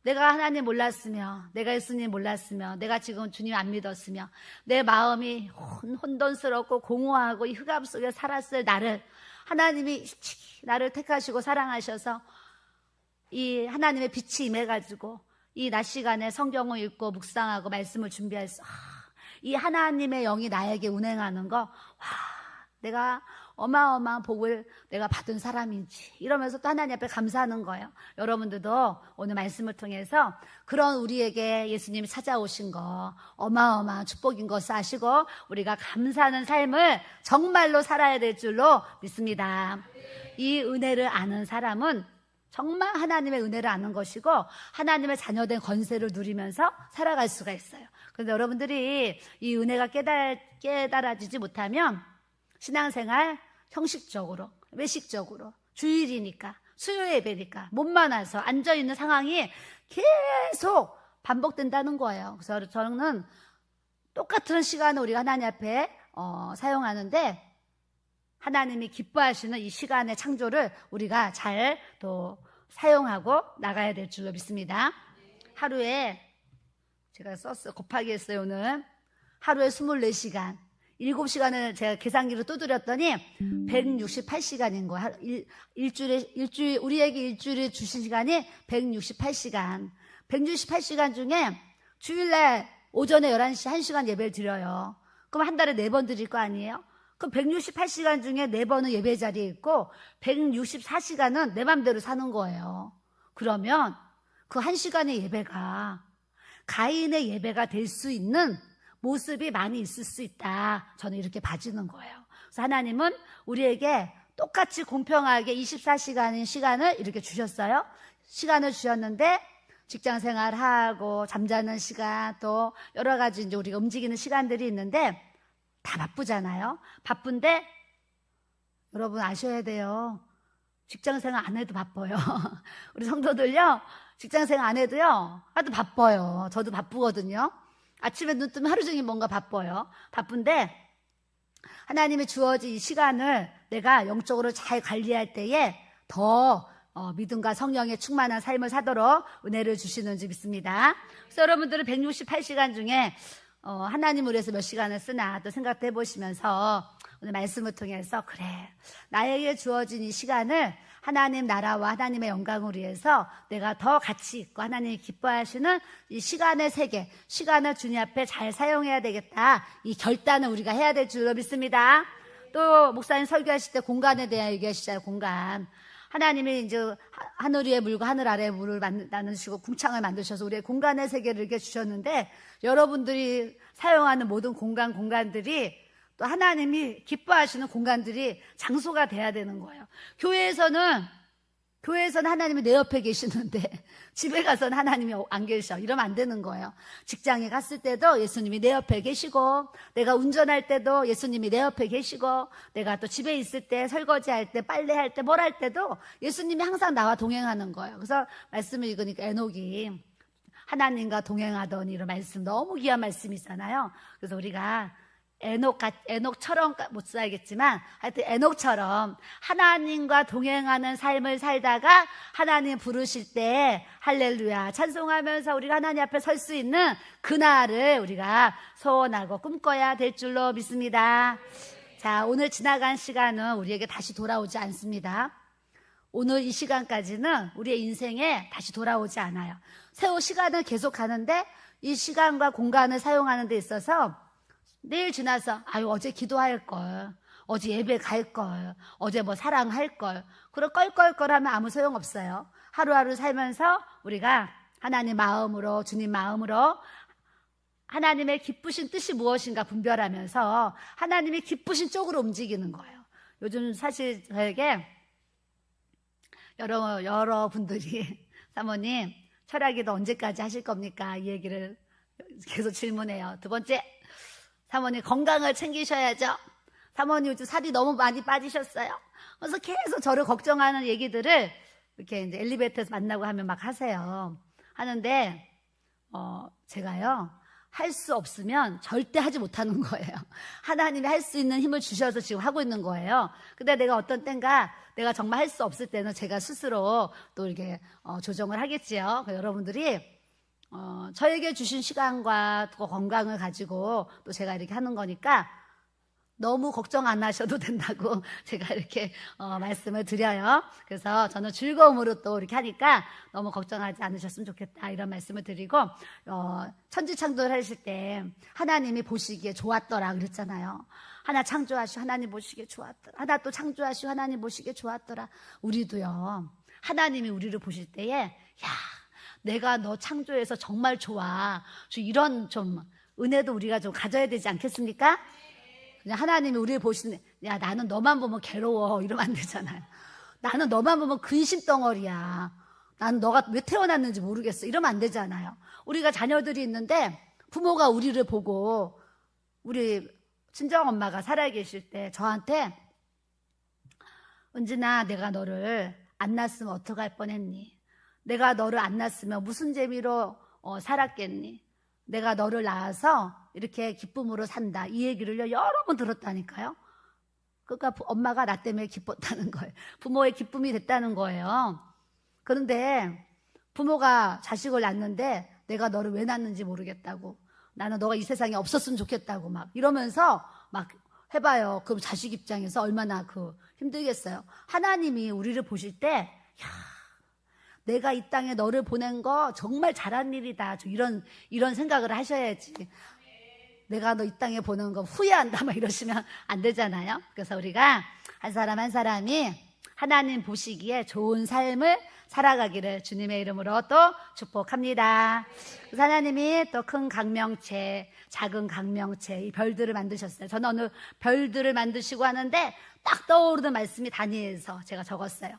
내가 하나님 몰랐으며 내가 예수님 몰랐으며 내가 지금 주님 안 믿었으며 내 마음이 혼돈스럽고 공허하고 이 흑암 속에 살았을 나를 하나님이 나를 택하시고 사랑하셔서 이 하나님의 빛이 임해가지고 이 낮 시간에 성경을 읽고 묵상하고 말씀을 준비해서 이 하나님의 영이 나에게 운행하는 거, 내가 어마어마한 복을 내가 받은 사람인지 이러면서 또 하나님 앞에 감사하는 거예요. 여러분들도 오늘 말씀을 통해서 그런 우리에게 예수님이 찾아오신 거 어마어마한 축복인 것을 아시고 우리가 감사하는 삶을 정말로 살아야 될 줄로 믿습니다. 이 은혜를 아는 사람은 정말 하나님의 은혜를 아는 것이고 하나님의 자녀된 권세를 누리면서 살아갈 수가 있어요. 그런데 여러분들이 이 은혜가 깨달아지지 못하면 신앙생활 형식적으로, 외식적으로, 주일이니까, 수요 예배니까, 몸만 와서 앉아있는 상황이 계속 반복된다는 거예요. 그래서 저는 똑같은 시간을 우리가 하나님 앞에 사용하는데 하나님이 기뻐하시는 이 시간의 창조를 우리가 잘 또 사용하고 나가야 될 줄로 믿습니다. 하루에 제가 곱하기 했어요. 오늘 하루에 24시간 7시간을 제가 계산기로 두드렸더니 168시간인 거예요. 일주일, 우리에게 일주일에 주신 시간이 168시간. 168시간 중에 주일날 오전에 11시 1시간 예배를 드려요. 그럼 한 달에 4번 드릴 거 아니에요? 그럼 168시간 중에 4번은 예배 자리에 있고 164시간은 내 맘대로 사는 거예요. 그러면 그 1시간의 예배가 가인의 예배가 될 수 있는 모습이 많이 있을 수 있다. 저는 이렇게 봐지는 거예요. 그래서 하나님은 우리에게 똑같이 공평하게 24시간인 시간을 이렇게 주셨어요. 시간을 주셨는데 직장 생활하고 잠자는 시간 또 여러 가지 이제 우리가 움직이는 시간들이 있는데 다 바쁘잖아요. 바쁜데 여러분 아셔야 돼요. 직장 생활 안 해도 바빠요. 우리 성도들요. 직장 생활 안 해도요. 아주 바빠요. 저도 바쁘거든요. 아침에 눈 뜨면 하루 종일 뭔가 바빠요. 바쁜데 하나님이 주어진 이 시간을 내가 영적으로 잘 관리할 때에 더 믿음과 성령의 충만한 삶을 사도록 은혜를 주시는 줄 믿습니다. 그래서 여러분들은 168시간 중에 하나님을 위해서 몇 시간을 쓰나 또 생각해 보시면서 오늘 말씀을 통해서 그래 나에게 주어진 이 시간을 하나님 나라와 하나님의 영광을 위해서 내가 더 가치 있고 하나님이 기뻐하시는 이 시간의 세계, 시간을 주님 앞에 잘 사용해야 되겠다. 이 결단을 우리가 해야 될 줄로 믿습니다. 또 목사님 설교하실 때 공간에 대해 얘기하시잖아요. 공간. 하나님이 이제 하늘 위의 물과 하늘 아래의 물을 나누시고 궁창을 만드셔서 우리의 공간의 세계를 이렇게 주셨는데 여러분들이 사용하는 모든 공간들이 또 하나님이 기뻐하시는 공간들이 장소가 돼야 되는 거예요. 교회에서는 하나님이 내 옆에 계시는데 집에 가서는 하나님이 안 계셔. 이러면 안 되는 거예요. 직장에 갔을 때도 예수님이 내 옆에 계시고 내가 운전할 때도 예수님이 내 옆에 계시고 내가 또 집에 있을 때 설거지할 때 빨래할 때 뭘 할 때도 예수님이 항상 나와 동행하는 거예요. 그래서 말씀을 읽으니까 에녹이 하나님과 동행하더니 이런 말씀, 너무 귀한 말씀이잖아요. 그래서 우리가 에녹처럼 못 살겠지만 하여튼 에녹처럼 하나님과 동행하는 삶을 살다가 하나님 부르실 때 할렐루야 찬송하면서 우리가 하나님 앞에 설 수 있는 그날을 우리가 소원하고 꿈꿔야 될 줄로 믿습니다. 자, 오늘 지나간 시간은 우리에게 다시 돌아오지 않습니다. 오늘 이 시간까지는 우리의 인생에 다시 돌아오지 않아요. 세월 시간은 계속 가는데 이 시간과 공간을 사용하는 데 있어서 내일 지나서 아유 어제 기도할 걸, 어제 예배 갈 걸, 어제 뭐 사랑할 걸, 그런 껄껄껄하면 아무 소용 없어요. 하루하루 살면서 우리가 하나님 마음으로, 주님 마음으로 하나님의 기쁘신 뜻이 무엇인가 분별하면서 하나님이 기쁘신 쪽으로 움직이는 거예요. 요즘 사실 저에게 여러분들이 사모님 철학기도 언제까지 하실 겁니까? 이 얘기를 계속 질문해요. 두 번째, 사모님 건강을 챙기셔야죠. 사모님 요즘 살이 너무 많이 빠지셨어요. 그래서 계속 저를 걱정하는 얘기들을 이렇게 이제 엘리베이터에서 만나고 하면 막 하세요. 하는데 제가요 할 수 없으면 절대 하지 못하는 거예요. 하나님이 할 수 있는 힘을 주셔서 지금 하고 있는 거예요. 근데 내가 어떤 때인가 내가 정말 할 수 없을 때는 제가 스스로 또 이렇게 조정을 하겠지요. 여러분들이 저에게 주신 시간과 또 건강을 가지고 또 제가 이렇게 하는 거니까 너무 걱정 안 하셔도 된다고 제가 이렇게 말씀을 드려요. 그래서 저는 즐거움으로 또 이렇게 하니까 너무 걱정하지 않으셨으면 좋겠다 이런 말씀을 드리고 천지창조를 하실 때 하나님이 보시기에 좋았더라 그랬잖아요. 하나 창조하시고 하나님 보시기에 좋았더라. 하나 또 창조하시고 하나님 보시기에 좋았더라. 우리도요 하나님이 우리를 보실 때에 야 내가 너 창조해서 정말 좋아. 이런 좀 은혜도 우리가 좀 가져야 되지 않겠습니까? 그냥 하나님이 우리를 보시는, 야, 나는 너만 보면 괴로워. 이러면 안 되잖아요. 나는 너만 보면 근심덩어리야. 나는 너가 왜 태어났는지 모르겠어. 이러면 안 되잖아요. 우리가 자녀들이 있는데 부모가 우리를 보고 우리 친정엄마가 살아계실 때 저한테 은진아, 내가 너를 안 낳았으면 어떡할 뻔했니? 내가 너를 안 낳았으면 무슨 재미로 살았겠니? 내가 너를 낳아서 이렇게 기쁨으로 산다. 이 얘기를 여러 번 들었다니까요. 그러니까 엄마가 나 때문에 기뻤다는 거예요. 부모의 기쁨이 됐다는 거예요. 그런데 부모가 자식을 낳는데 내가 너를 왜 낳는지 모르겠다고. 나는 너가 이 세상에 없었으면 좋겠다고 막 이러면서 막 해봐요. 그럼 자식 입장에서 얼마나 힘들겠어요. 하나님이 우리를 보실 때 야, 내가 이 땅에 너를 보낸 거 정말 잘한 일이다. 이런 생각을 하셔야지. 내가 너 이 땅에 보낸 거 후회한다. 막 이러시면 안 되잖아요. 그래서 우리가 한 사람 한 사람이 하나님 보시기에 좋은 삶을 살아가기를 주님의 이름으로 또 축복합니다. 그래서 하나님이 또 큰 각명체, 작은 각명체, 이 별들을 만드셨어요. 저는 오늘 별들을 만드시고 하는데 딱 떠오르는 말씀이 다니엘서 제가 적었어요.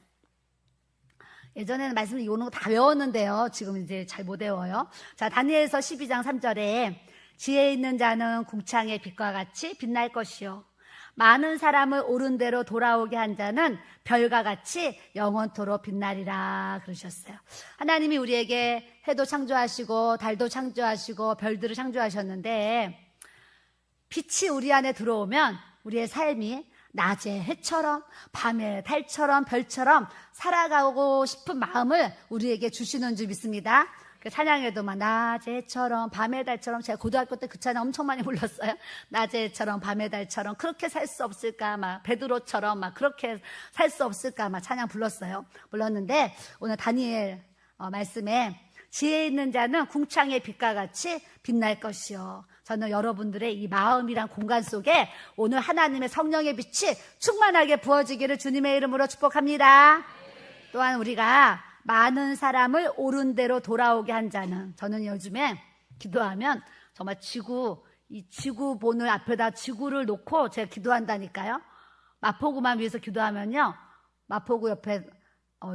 예전에는 말씀을 이거는 거 다 외웠는데요. 지금 이제 잘 못 외워요. 자, 다니엘서 12장 3절에 지혜 있는 자는 궁창의 빛과 같이 빛날 것이요. 많은 사람을 옳은 대로 돌아오게 한 자는 별과 같이 영원토록 빛나리라 그러셨어요. 하나님이 우리에게 해도 창조하시고 달도 창조하시고 별들을 창조하셨는데 빛이 우리 안에 들어오면 우리의 삶이 낮에 해처럼 밤에 달처럼 별처럼 살아가고 싶은 마음을 우리에게 주시는 줄 믿습니다. 그 찬양에도 막 낮에 해처럼 밤에 달처럼 제가 고등학교 때 그 찬양 엄청 많이 불렀어요. 낮에 해처럼 밤에 달처럼 그렇게 살 수 없을까 막 베드로처럼 막 그렇게 살 수 없을까 막 찬양 불렀는데 오늘 다니엘 말씀에 지혜 있는 자는 궁창의 빛과 같이 빛날 것이요. 저는 여러분들의 이 마음이란 공간 속에 오늘 하나님의 성령의 빛이 충만하게 부어지기를 주님의 이름으로 축복합니다. 또한 우리가 많은 사람을 옳은 대로 돌아오게 한 자는, 저는 요즘에 기도하면 정말 이 지구본을 앞에다 지구를 놓고 제가 기도한다니까요. 마포구만 위해서 기도하면요, 마포구 옆에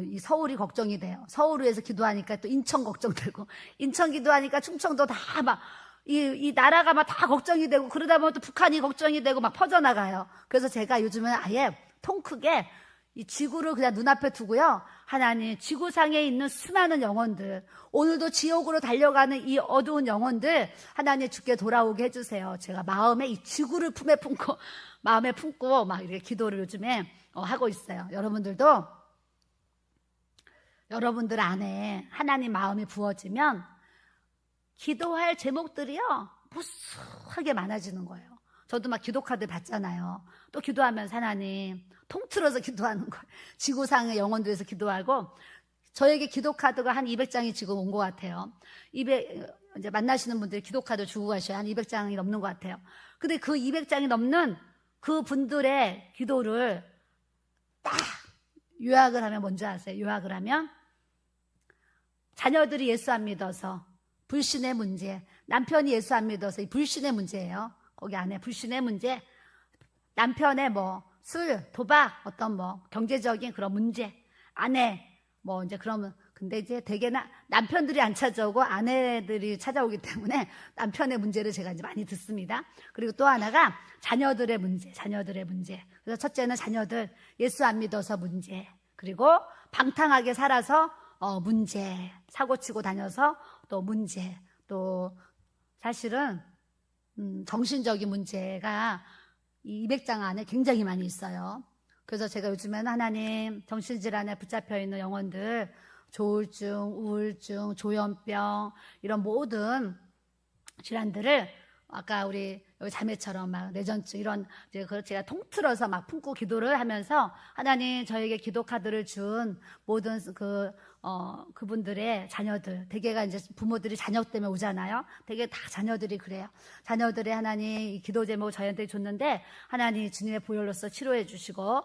이 서울이 걱정이 돼요. 서울을 위해서 기도하니까 또 인천 걱정되고, 인천 기도하니까 충청도 다 막 이 나라가 막 다 걱정이 되고, 그러다 보면 또 북한이 걱정이 되고 막 퍼져나가요. 그래서 제가 요즘은 아예 통 크게 이 지구를 그냥 눈앞에 두고요. 하나님, 지구상에 있는 수많은 영혼들, 오늘도 지옥으로 달려가는 이 어두운 영혼들, 하나님 주께 돌아오게 해주세요. 제가 마음에 이 지구를 마음에 품고 막 이렇게 기도를 요즘에 하고 있어요. 여러분들도 여러분들 안에 하나님 마음이 부어지면 기도할 제목들이요, 무수하게 많아지는 거예요. 저도 막 기도카드 받잖아요. 또 기도하면서 하나님 통틀어서 기도하는 거예요. 지구상의 영혼들에서 기도하고, 저에게 기도카드가 한 200장이 지금 온 것 같아요. 이제 만나시는 분들이 기도카드 주고 가셔야 한 200장이 넘는 것 같아요. 근데 그 200장이 넘는 그 분들의 기도를 딱 요약을 하면 뭔지 아세요? 요약을 하면 자녀들이 예수 안 믿어서 불신의 문제, 남편이 예수 안 믿어서 이 불신의 문제예요. 거기 안에 불신의 문제, 남편의 술, 도박, 어떤 경제적인 그런 문제, 아내, 이제 그러면, 근데 이제 대개나 남편들이 안 찾아오고 아내들이 찾아오기 때문에 남편의 문제를 제가 이제 많이 듣습니다. 그리고 또 하나가 자녀들의 문제. 그래서 첫째는 자녀들, 예수 안 믿어서 문제. 그리고 방탕하게 살아서 문제. 사고치고 다녀서 또 문제. 또 사실은 정신적인 문제가 이 200장 안에 굉장히 많이 있어요. 그래서 제가 요즘에는 하나님, 정신질환에 붙잡혀 있는 영혼들, 조울증, 우울증, 조현병, 이런 모든 질환들을 아까 우리 자매처럼 막 내전증 이런 그걸 제가 통틀어서 막 품고 기도를 하면서 하나님, 저에게 기도 카드를 준 모든 그분들의 자녀들, 대개가 이제 부모들이 자녀 때문에 오잖아요. 대개 다 자녀들이 그래요. 자녀들의 하나님 이 기도 제목을 저희한테 줬는데, 하나님 주님의 보혈로서 치료해 주시고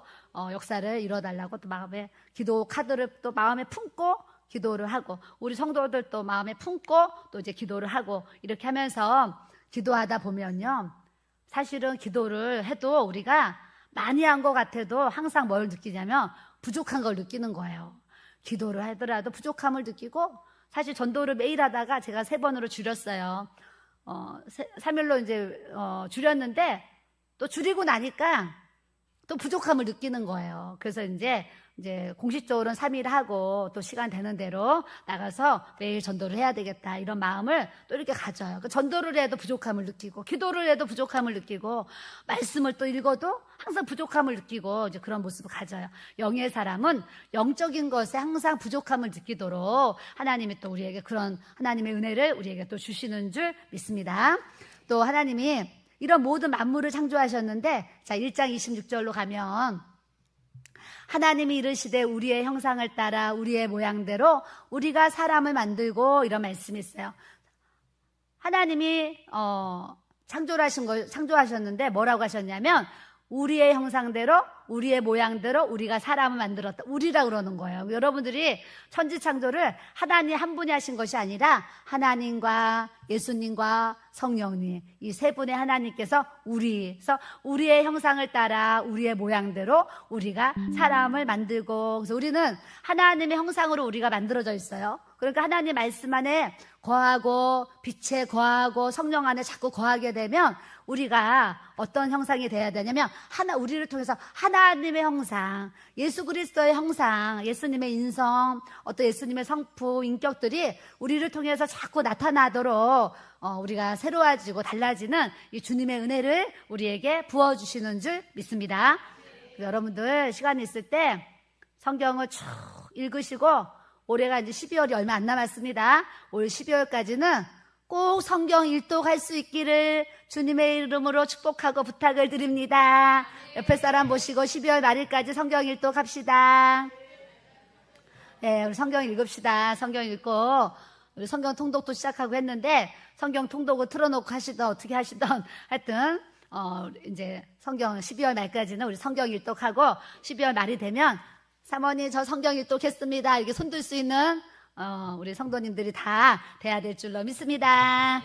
역사를 이뤄달라고, 또 마음에 기도 카드를 또 마음에 품고 기도를 하고, 우리 성도들 또 마음에 품고 또 이제 기도를 하고, 이렇게 하면서 기도하다 보면요, 사실은 기도를 해도 우리가 많이 한 것 같아도 항상 뭘 느끼냐면 부족한 걸 느끼는 거예요. 기도를 하더라도 부족함을 느끼고, 사실 전도를 매일 하다가 제가 3번으로 줄였어요. 3일로 이제 줄였는데, 또 줄이고 나니까 또 부족함을 느끼는 거예요. 그래서 이제 공식적으로는 3일 하고 또 시간 되는 대로 나가서 매일 전도를 해야 되겠다, 이런 마음을 또 이렇게 가져요. 전도를 해도 부족함을 느끼고, 기도를 해도 부족함을 느끼고, 말씀을 또 읽어도 항상 부족함을 느끼고, 이제 그런 모습을 가져요. 영의 사람은 영적인 것에 항상 부족함을 느끼도록 하나님이 또 우리에게 그런 하나님의 은혜를 우리에게 또 주시는 줄 믿습니다. 또 하나님이 이런 모든 만물을 창조하셨는데, 자, 1장 26절로 가면 하나님이 이르시되 우리의 형상을 따라 우리의 모양대로 우리가 사람을 만들고, 이런 말씀이 있어요. 하나님이 창조하셨는데 뭐라고 하셨냐면, 우리의 형상대로 우리의 모양대로 우리가 사람을 만들었다, 우리라고 그러는 거예요. 여러분들이 천지창조를 하나님 한 분이 하신 것이 아니라 하나님과 예수님과 성령님, 이 세 분의 하나님께서 그래서 우리의 형상을 따라 우리의 모양대로 우리가 사람을 만들고, 그래서 우리는 하나님의 형상으로 우리가 만들어져 있어요. 그러니까 하나님 말씀 안에 거하고 빛에 거하고 성령 안에 자꾸 거하게 되면 우리가 어떤 형상이 돼야 되냐면, 우리를 통해서 하나님의 형상, 예수 그리스도의 형상, 예수님의 인성, 어떤 예수님의 성품, 인격들이 우리를 통해서 자꾸 나타나도록 우리가 새로워지고 달라지는 이 주님의 은혜를 우리에게 부어주시는 줄 믿습니다. 여러분들 시간 있을 때 성경을 쭉 읽으시고, 올해가 이제 12월이 얼마 안 남았습니다. 올 12월까지는 꼭 성경 일독할 수 있기를 주님의 이름으로 축복하고 부탁을 드립니다. 옆에 사람 보시고 12월 말일까지 성경 일독합시다. 네, 우리 성경 읽읍시다. 성경 읽고 우리 성경 통독도 시작하고 했는데, 성경 통독을 틀어놓고 하시던 어떻게 하시던 하여튼 이제 성경 12월 말까지는 우리 성경 일독하고, 12월 말이 되면 사모님 저 성경 일독했습니다, 이렇게 손들 수 있는 우리 성도님들이 다 돼야 될 줄로 믿습니다.